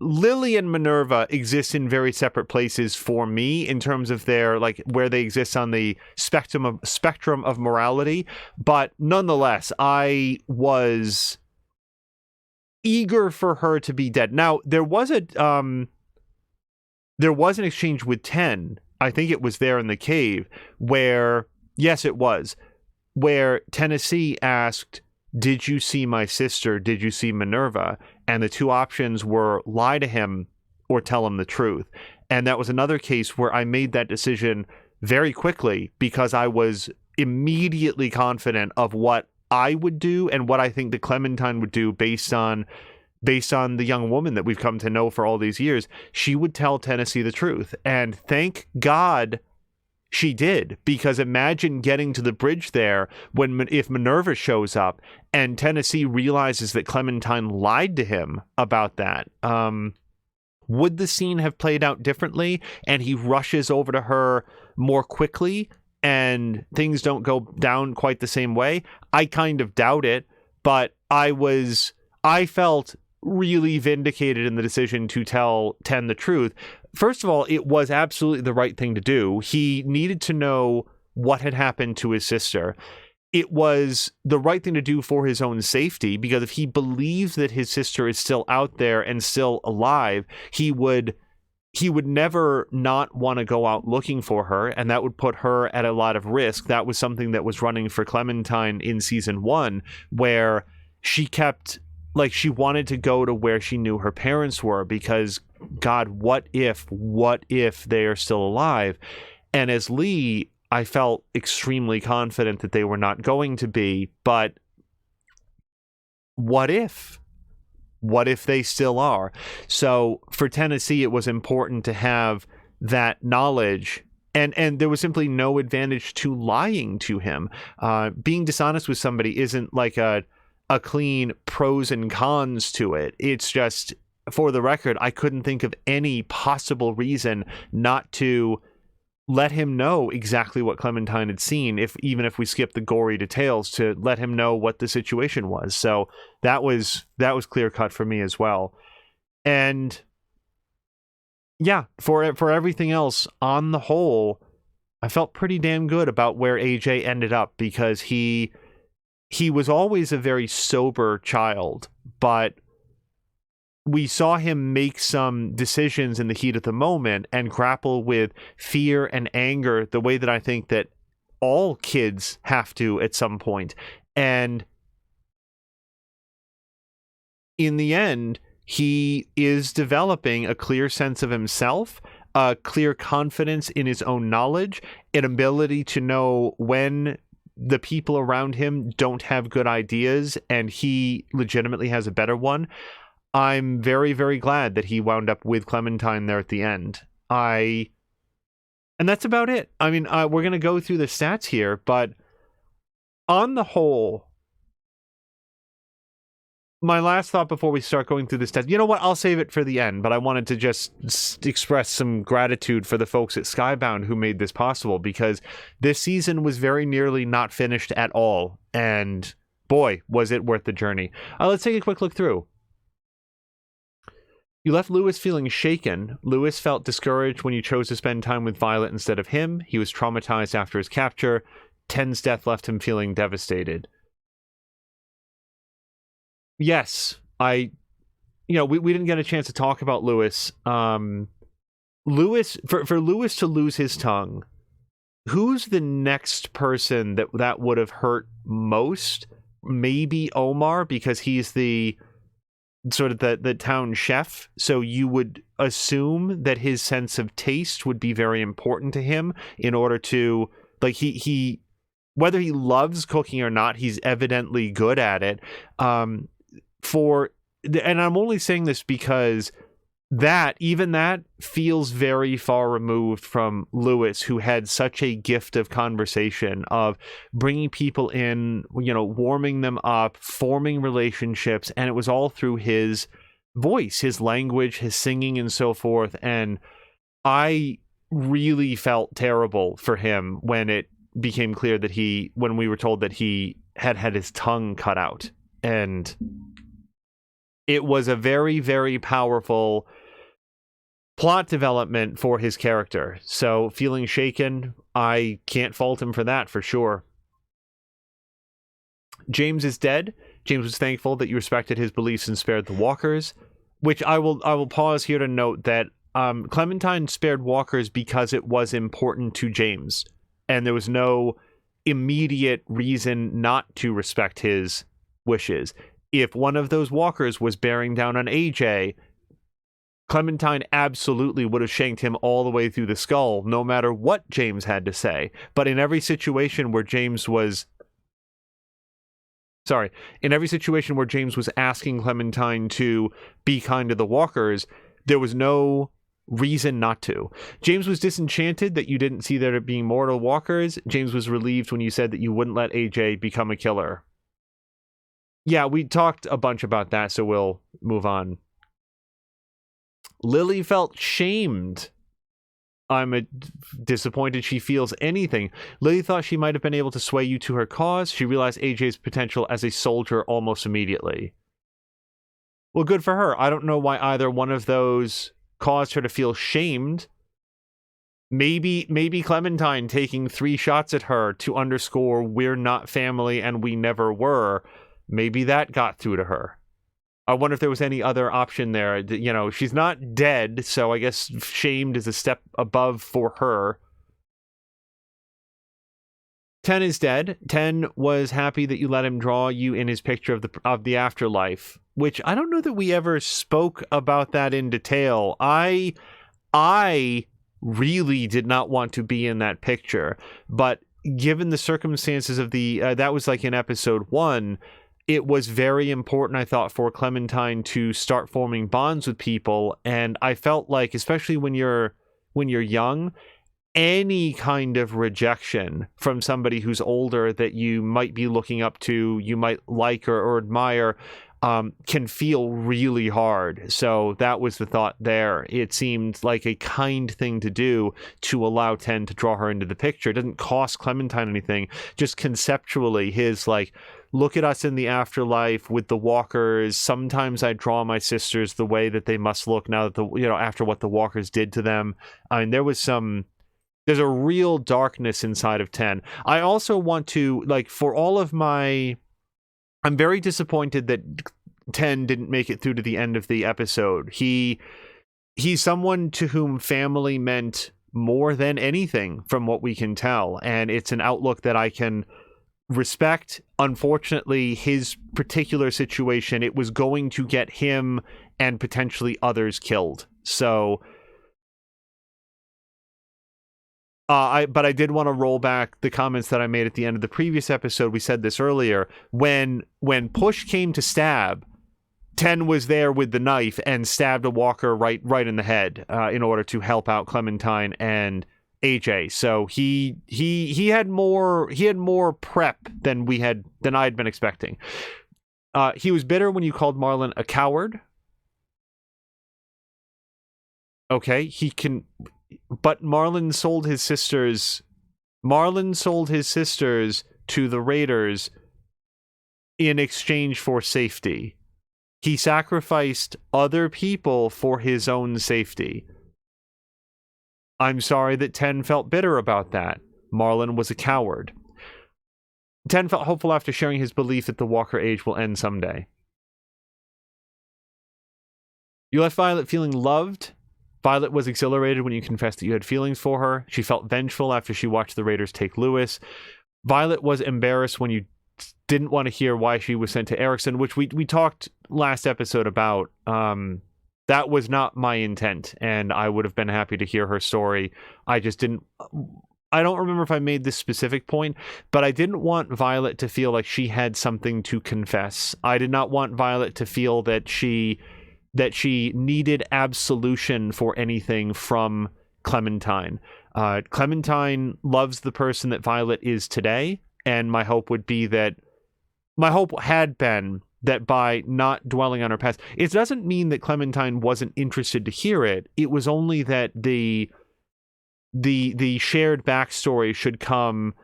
Lily and Minerva exist in very separate places for me in terms of their where they exist on the spectrum of morality, but nonetheless, I was eager for her to be dead. Now, there was an exchange with Ten. I think it was there in the cave where, yes, it was, where Tennessee asked, "Did you see my sister? Did you see Minerva?" And the two options were lie to him or tell him the truth. And that was another case where I made that decision very quickly because I was immediately confident of what I would do and what I think that Clementine would do based on the young woman that we've come to know for all these years. She would tell Tennessee the truth. And thank God she did, because imagine getting to the bridge there if Minerva shows up and Tennessee realizes that Clementine lied to him about that. Would the scene have played out differently and he rushes over to her more quickly and things don't go down quite the same way? I kind of doubt it, but I felt really vindicated in the decision to tell Ten the truth. First of all, it was absolutely the right thing to do. He needed to know what had happened to his sister. It was the right thing to do for his own safety, because if he believes that his sister is still out there and still alive, he would never not want to go out looking for her, and that would put her at a lot of risk. That was something that was running for Clementine in season 1, where she kept like she wanted to go to where she knew her parents were, because God, what if they are still alive? And as Lee, I felt extremely confident that they were not going to be, but what if? What if they still are? So for Tennessee, it was important to have that knowledge, and there was simply no advantage to lying to him. Being dishonest with somebody isn't like a clean pros and cons to it. It's just, for the record, I couldn't think of any possible reason not to let him know exactly what Clementine had seen, even if we skip the gory details, to let him know what the situation was. So that was clear cut for me as well. And yeah, for everything else, on the whole, I felt pretty damn good about where AJ ended up, because he was always a very sober child, but we saw him make some decisions in the heat of the moment and grapple with fear and anger the way that I think that all kids have to at some point. And in the end, he is developing a clear sense of himself, a clear confidence in his own knowledge, an ability to know when the people around him don't have good ideas and he legitimately has a better one. I'm very, very glad that he wound up with Clementine there at the end. And that's about it. I mean, we're going to go through the stats here, but on the whole, my last thought before we start going through this stats, you know what? I'll save it for the end, but I wanted to just express some gratitude for the folks at Skybound who made this possible, because this season was very nearly not finished at all. And boy, was it worth the journey. Let's take a quick look through. You left Lewis feeling shaken. Lewis felt discouraged when you chose to spend time with Violet instead of him. He was traumatized after his capture. Ten's death left him feeling devastated. Yes, we didn't get a chance to talk about Lewis. Lewis, for Lewis to lose his tongue, who's the next person that would have hurt most? Maybe Omar, because he's the sort of the town chef, so you would assume that his sense of taste would be very important to him in order to, like, he whether he loves cooking or not, he's evidently good at it. And I'm only saying this because that feels very far removed from Lewis, who had such a gift of conversation, of bringing people in, warming them up, forming relationships, and it was all through his voice, his language, his singing, and so forth. And I really felt terrible for him when it became clear that when we were told that he had his tongue cut out. And it was a very, very powerful plot development for his character. So feeling shaken, I can't fault him for that, for sure. James is dead. James was thankful that you respected his beliefs and spared the walkers, which I will pause here to note that Clementine spared walkers because it was important to James, and there was no immediate reason not to respect his wishes. If one of those walkers was bearing down on AJ, Clementine absolutely would have shanked him all the way through the skull, no matter what James had to say. But in every situation where James was asking Clementine to be kind to the walkers, there was no reason not to. James was disenchanted that you didn't see there being mortal walkers. James was relieved when you said that you wouldn't let AJ become a killer. Yeah, we talked a bunch about that, so we'll move on. Lily felt shamed. I'm disappointed she feels anything. Lily thought she might have been able to sway you to her cause. She realized AJ's potential as a soldier almost immediately. Well, good for her. I don't know why either one of those caused her to feel shamed. Maybe Clementine taking 3 shots at her to underscore we're not family and we never were, maybe that got through to her. I wonder if there was any other option there. She's not dead, so I guess shamed is a step above for her. Ten is dead. Ten was happy that you let him draw you in his picture of the afterlife. which I don't know that we ever spoke about that in detail. I really did not want to be in that picture, but given the circumstances of the that was like in episode 1, it was very important, I thought, for Clementine to start forming bonds with people, and I felt like, especially when you're young, any kind of rejection from somebody who's older that you might be looking up to, you might like or admire, can feel really hard. So that was the thought there. It seemed like a kind thing to do to allow Ten to draw her into the picture. It doesn't cost Clementine anything. Just conceptually, his like, look at us in the afterlife with the walkers. Sometimes I draw my sisters the way that they must look now that after what the walkers did to them. I mean, there's a real darkness inside of 10. I also want to, like, for all of my... I'm very disappointed that 10 didn't make it through to the end of the episode. He's someone to whom family meant more than anything from what we can tell, and it's an outlook that I can respect. Unfortunately, his particular situation, it was going to get him and potentially others killed. So... but I did want to roll back the comments that I made at the end of the previous episode. We said this earlier. When push came to stab, 10 was there with the knife and stabbed a walker right in the head in order to help out Clementine and AJ. So he had more prep than I had been expecting. He was bitter when you called Marlon a coward. Okay, he can. But Marlon sold his sisters to the Raiders in exchange for safety. He sacrificed other people for his own safety. I'm sorry that 10 felt bitter about that. Marlon was a coward. 10 felt hopeful after sharing his belief that the Walker age will end someday. You left Violet feeling loved. Violet was exhilarated when you confessed that you had feelings for her. She felt vengeful after she watched the Raiders take Lewis. Violet was embarrassed when you didn't want to hear why she was sent to Erickson, which we talked last episode about. That was not my intent, and I would have been happy to hear her story. I just didn't... I don't remember if I made this specific point, but I didn't want Violet to feel like she had something to confess. I did not want Violet to feel that she needed absolution for anything from Clementine. Clementine loves the person that Violet is today, and my hope had been that by not dwelling on her past, it doesn't mean that Clementine wasn't interested to hear it. It was only that the shared backstory should come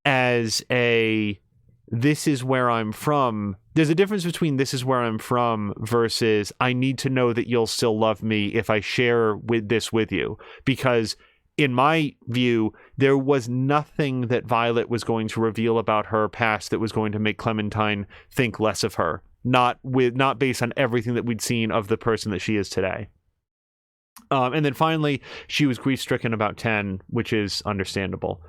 as a, this is where I'm from. There's a difference between this is where I'm from versus I need to know that you'll still love me if I share this with you. Because in my view, there was nothing that Violet was going to reveal about her past that was going to make Clementine think less of her. Not based on everything that we'd seen of the person that she is today. And then finally, she was grief-stricken about 10, which is understandable.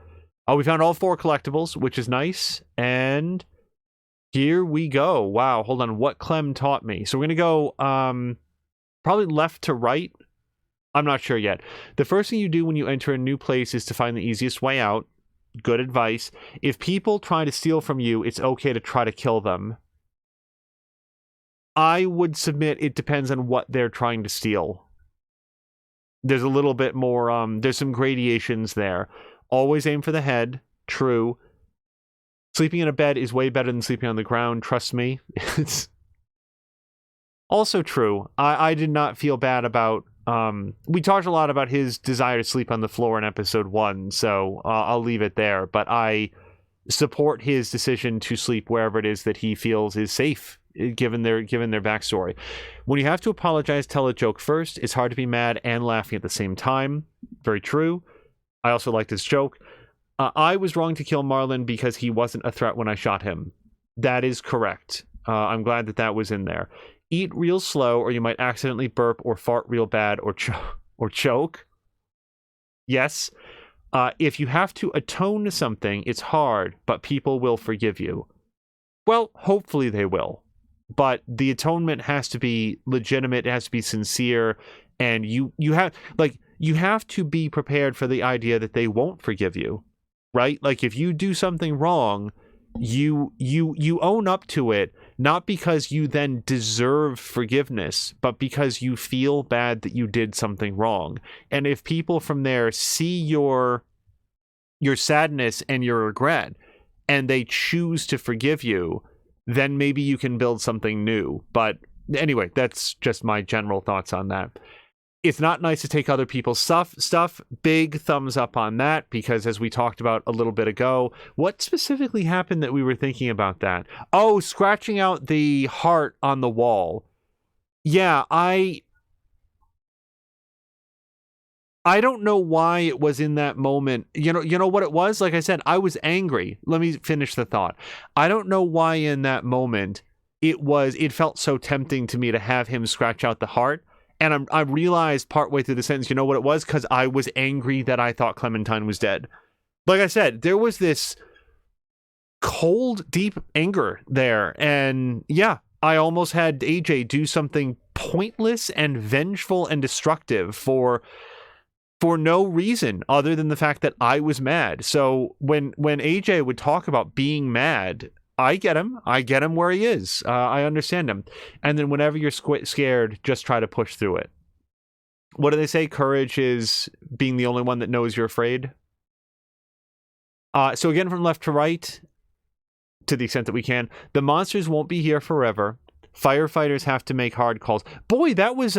We found all 4 collectibles, which is nice, and here we go. Wow, hold on, what Clem taught me. So we're going to go probably left to right. I'm not sure yet. The first thing you do when you enter a new place is to find the easiest way out. Good advice. If people try to steal from you, it's okay to try to kill them. I would submit it depends on what they're trying to steal. There's a little bit more, there's some gradations there. Always aim for the head. True. Sleeping in a bed is way better than sleeping on the ground. Trust me. It's also true. I did not feel bad about... we talked a lot about his desire to sleep on the floor in episode 1, so I'll leave it there. But I support his decision to sleep wherever it is that he feels is safe, given their backstory. When you have to apologize, tell a joke first. It's hard to be mad and laughing at the same time. Very true. I also like this joke. I was wrong to kill Marlon because he wasn't a threat when I shot him. That is correct. I'm glad that was in there. Eat real slow or you might accidentally burp or fart real bad or choke. Yes. If you have to atone to something, it's hard, but people will forgive you. Well, hopefully they will. but the atonement has to be legitimate, it has to be sincere, and you have to be prepared for the idea that they won't forgive you, right? Like, if you do something wrong, you own up to it, not because you then deserve forgiveness, but because you feel bad that you did something wrong. And if people from there see your sadness and your regret, and they choose to forgive you, then maybe you can build something new. But anyway, that's just my general thoughts on that. It's not nice to take other people's stuff. Big thumbs up on that, because as we talked about a little bit ago, what specifically happened that we were thinking about that? Oh, scratching out the heart on the wall. Yeah, I don't know why it was in that moment. You know what it was? Like I said, I was angry. Let me finish the thought. I don't know why in that moment it felt so tempting to me to have him scratch out the heart. And I realized partway through the sentence, you know what it was? Because I was angry that I thought Clementine was dead. Like I said, there was this cold, deep anger there. And yeah, I almost had AJ do something pointless and vengeful and destructive for no reason other than the fact that I was mad. So when AJ would talk about being mad, I get him. I get him where he is. I understand him. And then whenever you're scared, just try to push through it. What do they say? Courage is being the only one that knows you're afraid. So again, from left to right, to the extent that we can, the monsters won't be here forever. Firefighters have to make hard calls. Boy, that was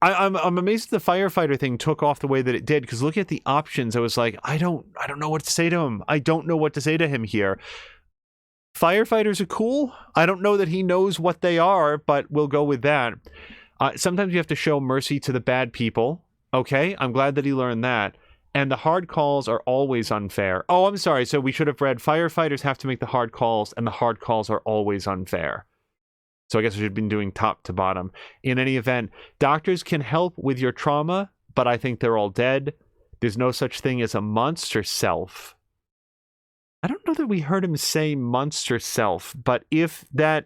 I'm amazed the firefighter thing took off the way that it did, because looking at the options, I was like, I don't know what to say to him. I don't know what to say to him here. Firefighters are cool. I don't know that he knows what they are, but we'll go with that. Sometimes you have to show mercy to the bad people. Okay, I'm glad that he learned that. And the hard calls are always unfair. Oh, I'm sorry. So we should have read, firefighters have to make the hard calls, and the hard calls are always unfair. So I guess we should have been doing top to bottom. In any event, doctors can help with your trauma, but I think they're all dead. There's no such thing as a monster self. I don't know that we heard him say monster self, but if that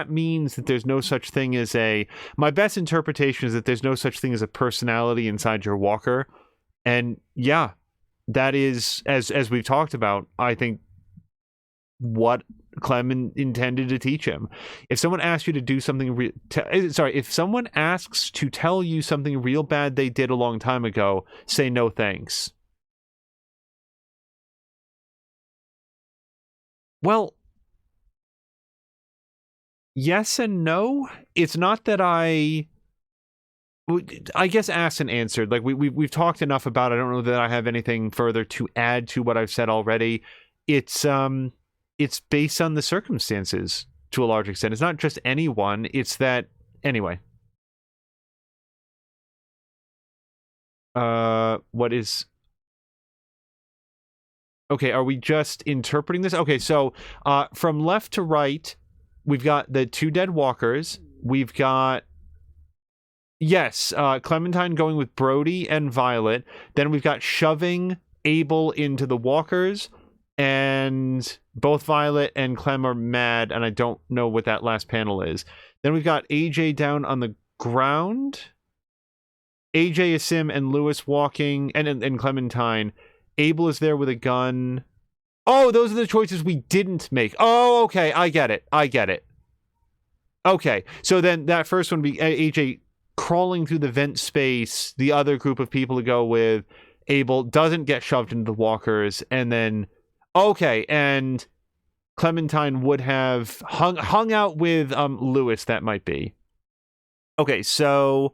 means that there's no such thing as my best interpretation is that there's no such thing as a personality inside your walker. And yeah, that is, as we've talked about, I think what Clem intended to teach him. If someone asks you to do something if someone asks to tell you something real bad they did a long time ago, say no thanks. Well, yes and no. It's not that I guess asked and answered. Like we've talked enough about it. I don't know that I have anything further to add to what I've said already. It's based on the circumstances to a large extent. It's not just anyone. It's that anyway. What is? Okay, are we just interpreting this? Okay, so from left to right, we've got the two dead walkers. We've got, yes, Clementine going with Brody and Violet. Then we've got shoving Abel into the walkers. And both Violet and Clem are mad, and I don't know what that last panel is. Then we've got AJ down on the ground. AJ is Sim and Lewis walking, and Clementine. Abel is there with a gun. Oh, those are the choices we didn't make. Oh, okay, I get it. Okay, so then that first one be AJ crawling through the vent space. The other group of people to go with. Abel doesn't get shoved into the walkers, and then okay, and Clementine would have hung out with Lewis. That might be okay. So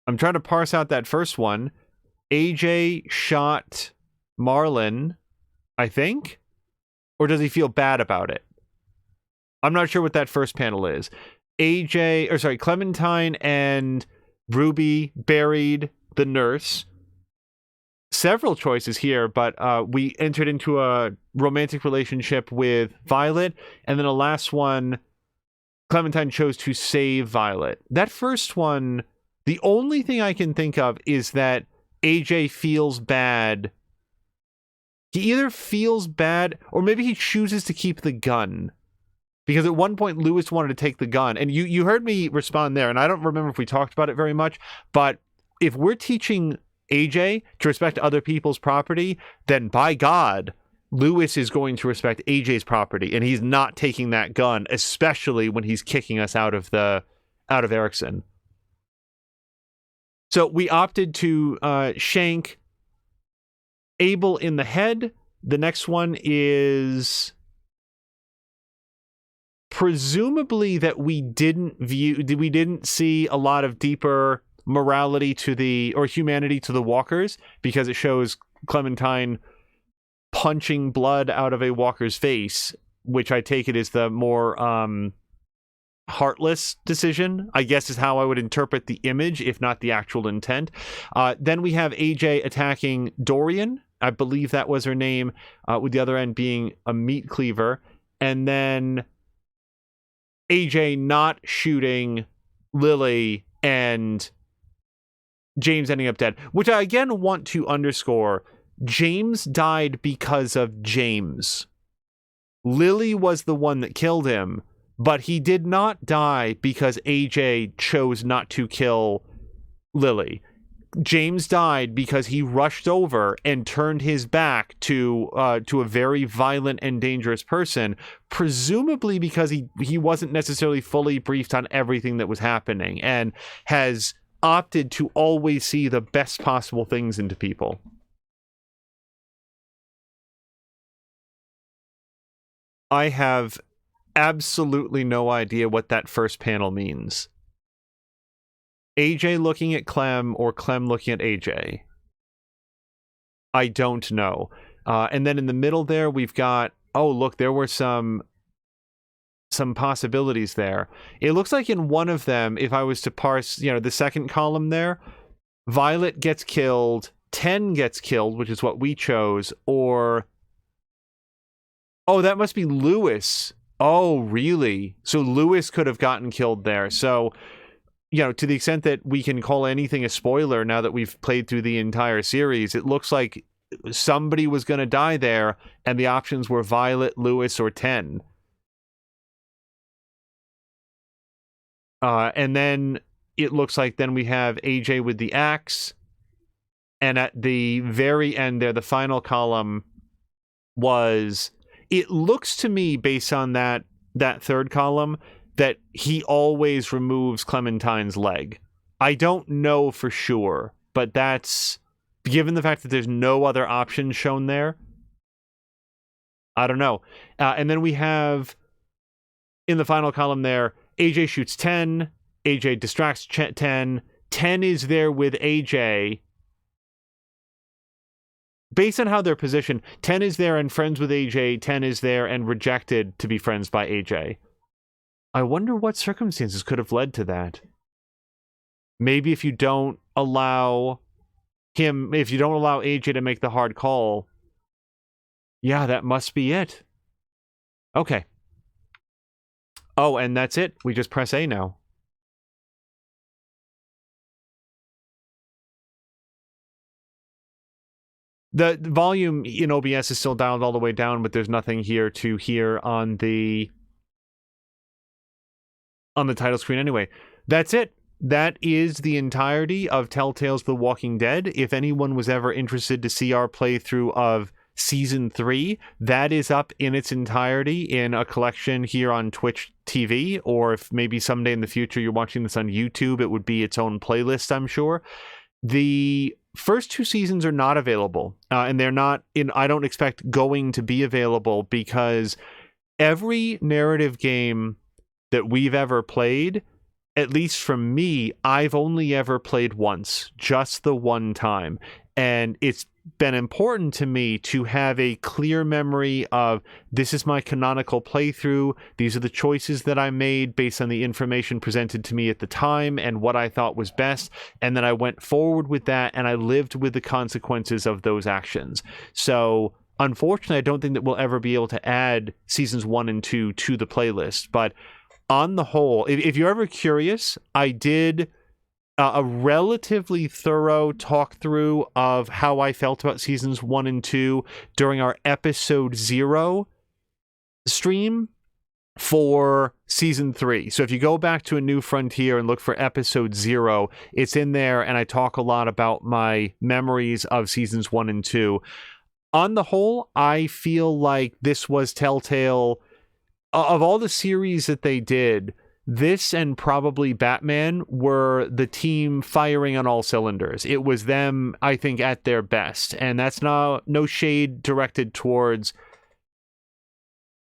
I'm trying to parse out that first one. AJ shot Marlon, I think, or does he feel bad about it? I'm not sure what that first panel is. Clementine and Ruby buried the nurse. Several choices here, but we entered into a romantic relationship with Violet, and then the last one, Clementine chose to save Violet. That first one, the only thing I can think of is that AJ feels bad He either feels bad or maybe he chooses to keep the gun. Because at one point, Lewis wanted to take the gun. And you heard me respond there, and I don't remember if we talked about it very much, but if we're teaching AJ to respect other people's property, then by God, Lewis is going to respect AJ's property, and he's not taking that gun, especially when he's kicking us out of Erickson. So we opted to shank Abel in the head. The next one is presumably that we didn't see a lot of deeper morality or humanity to the walkers, because it shows Clementine punching blood out of a walker's face, which I take it is the more heartless decision, I guess, is how I would interpret the image, if not the actual intent. Then we have AJ attacking Dorian. I believe that was her name, with the other end being a meat cleaver. And then AJ not shooting Lily and James ending up dead, which I again want to underscore. James died because of James. Lily was the one that killed him, but he did not die because AJ chose not to kill Lily. James died because he rushed over and turned his back to a very violent and dangerous person, presumably because he wasn't necessarily fully briefed on everything that was happening and has opted to always see the best possible things into people. I have absolutely no idea what that first panel means. AJ looking at Clem or Clem looking at AJ. I don't know. And then in the middle there, we've got, oh, look, there were some possibilities there. It looks like in one of them, if I was to parse, the second column there, Violet gets killed, 10 gets killed, which is what we chose, or... Oh, that must be Lewis. Oh, really? So Lewis could have gotten killed there. So... to the extent that we can call anything a spoiler now that we've played through the entire series, it looks like somebody was going to die there, and the options were Violet, Lewis, or 10. And then it looks like then we have AJ with the axe, and at the very end there, the final column was... It looks to me, based on that third column, that he always removes Clementine's leg. I don't know for sure, but that's, given the fact that there's no other options shown there, I don't know. And then we have, in the final column there, AJ shoots 10, AJ distracts 10, 10 is there with AJ. Based on how they're positioned, 10 is there and friends with AJ, 10 is there and rejected to be friends by AJ. I wonder what circumstances could have led to that. Maybe if you don't allow AJ to make the hard call. Yeah, that must be it. Okay. Oh, and that's it. We just press A now. The volume in OBS is still dialed all the way down, but there's nothing here to hear on the title screen anyway. That's it. That is the entirety of Telltale's The Walking Dead. If anyone was ever interested to see our playthrough of Season 3, that is up in its entirety in a collection here on Twitch TV, or if maybe someday in the future you're watching this on YouTube, it would be its own playlist, I'm sure. The first 2 seasons are not available, and they're not I don't expect going to be available, because every narrative game that we've ever played, at least from me, I've only ever played once, just the one time. And it's been important to me to have a clear memory of, this is my canonical playthrough, these are the choices that I made based on the information presented to me at the time and what I thought was best, and then I went forward with that and I lived with the consequences of those actions. So unfortunately, I don't think that we'll ever be able to add seasons 1 and 2 to the playlist, but on the whole, if you're ever curious, I did a relatively thorough talk through of how I felt about seasons 1 and 2 during our episode 0 stream for season 3. So if you go back to A New Frontier and look for episode 0, it's in there, and I talk a lot about my memories of seasons 1 and 2. On the whole, I feel like this was Telltale, of all the series that they did, this and probably Batman were the team firing on all cylinders. It was them, I think, at their best. And that's no shade directed towards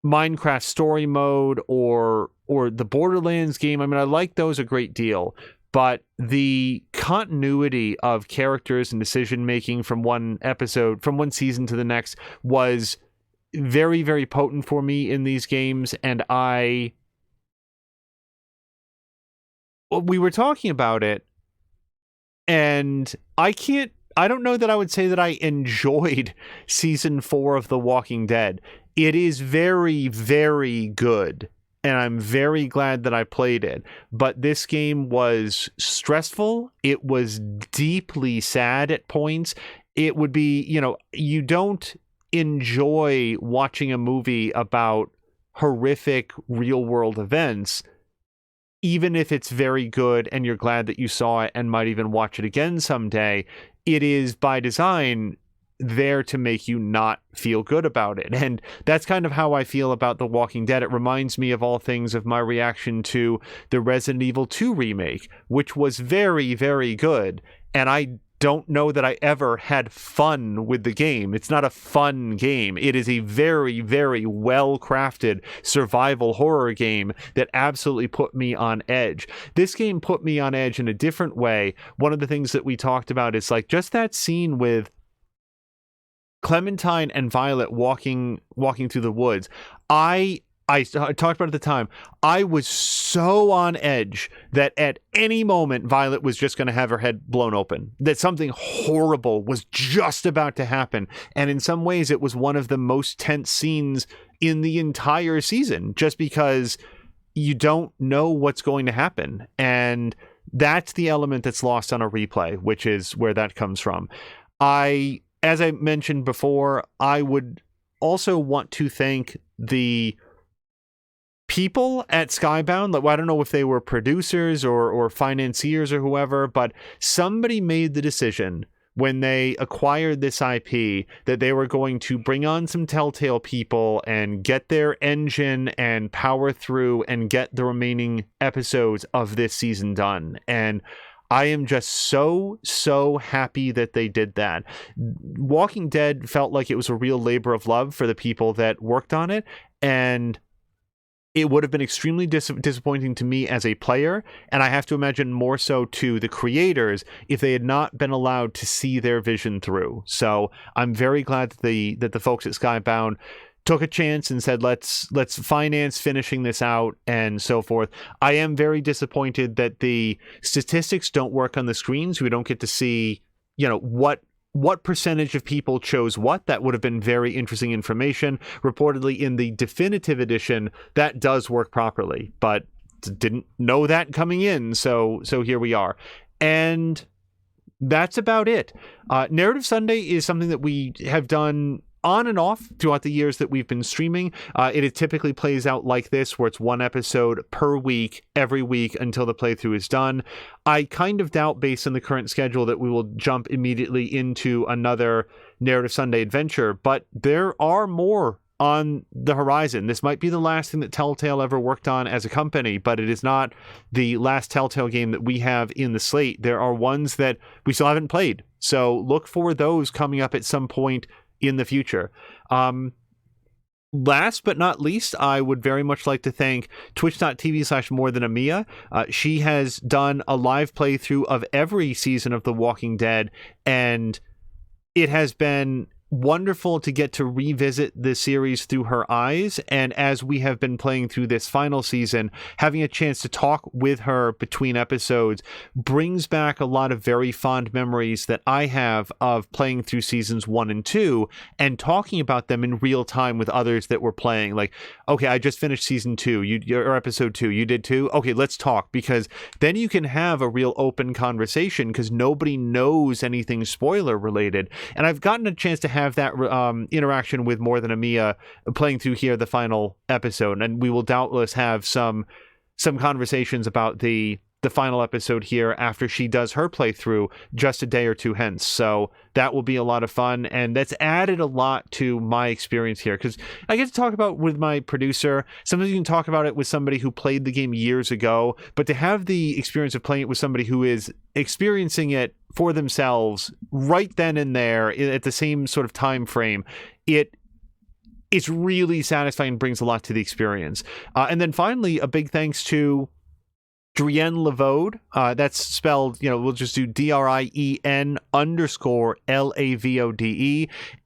Minecraft story mode or the Borderlands game. I mean, I like those a great deal. But the continuity of characters and decision making from one season to the next was very, very potent for me in these games. And we were talking about it, and I don't know that I would say that I enjoyed season 4 of The Walking Dead. It is very, very good, and I'm very glad that I played it. But this game was stressful. It was deeply sad at points. It would be, you don't enjoy watching a movie about horrific real-world events, even if it's very good and you're glad that you saw it and might even watch it again someday. It is by design there to make you not feel good about it. And that's kind of how I feel about The Walking Dead. It reminds me of all things of my reaction to the Resident Evil 2 remake, which was very, very good. And I don't know that I ever had fun with the game. It's not a fun game. It is a very, very well-crafted survival horror game that absolutely put me on edge. This game put me on edge in a different way. One of the things that we talked about is like just that scene with Clementine and Violet walking through the woods. I talked about it at the time. I was so on edge that at any moment Violet was just going to have her head blown open, that something horrible was just about to happen. And in some ways it was one of the most tense scenes in the entire season, just because you don't know what's going to happen. And that's the element that's lost on a replay, which is where that comes from. As I mentioned before, I would also want to thank the people at Skybound. I don't know if they were producers or financiers or whoever, but somebody made the decision when they acquired this IP that they were going to bring on some Telltale people and get their engine and power through and get the remaining episodes of this season done. And I am just so happy that they did that. Walking Dead felt like it was a real labor of love for the people that worked on it, and it would have been extremely disappointing to me as a player, and I have to imagine more so to the creators if they had not been allowed to see their vision through. So I'm very glad that the folks at Skybound took a chance and said, let's finance finishing this out and so forth. I am very disappointed that the statistics don't work on the screens. We don't get to see, what percentage of people chose what. That would have been very interesting information. Reportedly in the definitive edition, that does work properly, but didn't know that coming in. So here we are. And that's about it. Narrative Sunday is something that we have done on and off throughout the years that we've been streaming. It typically plays out like this, where it's one episode per week, every week until the playthrough is done. I kind of doubt, based on the current schedule, that we will jump immediately into another Narrative Sunday adventure, but there are more on the horizon. This might be the last thing that Telltale ever worked on as a company, but it is not the last Telltale game that we have in the slate. There are ones that we still haven't played, so look for those coming up at some point in the future. Last but not least, I would very much like to thank twitch.tv/morethanamia. She has done a live playthrough of every season of The Walking Dead, and it has been wonderful to get to revisit the series through her eyes. And as we have been playing through this final season, having a chance to talk with her between episodes brings back a lot of very fond memories that I have of playing through seasons 1 and 2 and talking about them in real time with others that were playing. Like, okay, I just finished season 2, or episode 2, you did too? Okay, let's talk, because then you can have a real open conversation because nobody knows anything spoiler related. And I've gotten a chance to have that interaction with More Than a Mia playing through here the final episode, and we will doubtless have some conversations about the final episode here after she does her playthrough just a day or two hence. So that will be a lot of fun, and that's added a lot to my experience here because I get to talk about with my producer. Sometimes you can talk about it with somebody who played the game years ago, but to have the experience of playing it with somebody who is experiencing it for themselves right then and there at the same sort of time frame, it's really satisfying and brings a lot to the experience. And then finally, a big thanks to Drienne Lavode. That's spelled, we'll just do DRIEN_LAVODE,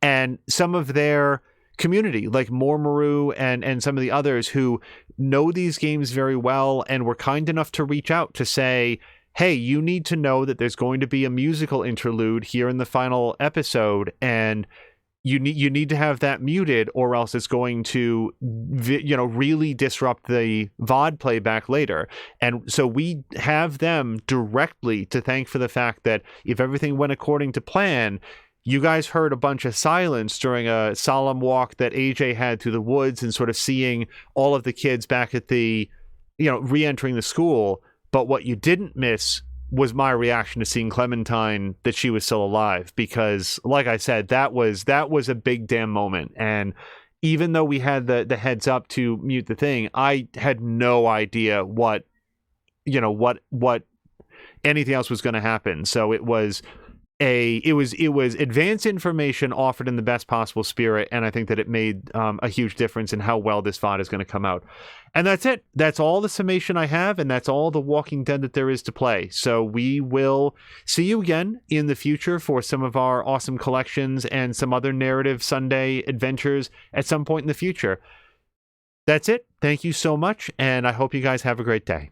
and some of their community, like Mormaru and some of the others who know these games very well and were kind enough to reach out to say, hey, you need to know that there's going to be a musical interlude here in the final episode, and you need to have that muted, or else it's going to really disrupt the VOD playback later. And so we have them directly to thank for the fact that if everything went according to plan, you guys heard a bunch of silence during a solemn walk that AJ had through the woods and sort of seeing all of the kids back at the, re-entering the school. But what you didn't miss was my reaction to seeing Clementine, that she was still alive, because like I said, that was a big damn moment. And even though we had the heads up to mute the thing, I had no idea what anything else was going to happen. So it was advanced information offered in the best possible spirit, and I think that it made a huge difference in how well this VOD is going to come out. And that's it. That's all the summation I have, and that's all the Walking Dead that there is to play. So we will see you again in the future for some of our awesome collections and some other narrative Sunday adventures at some point in the future. That's it. Thank you so much, and I hope you guys have a great day.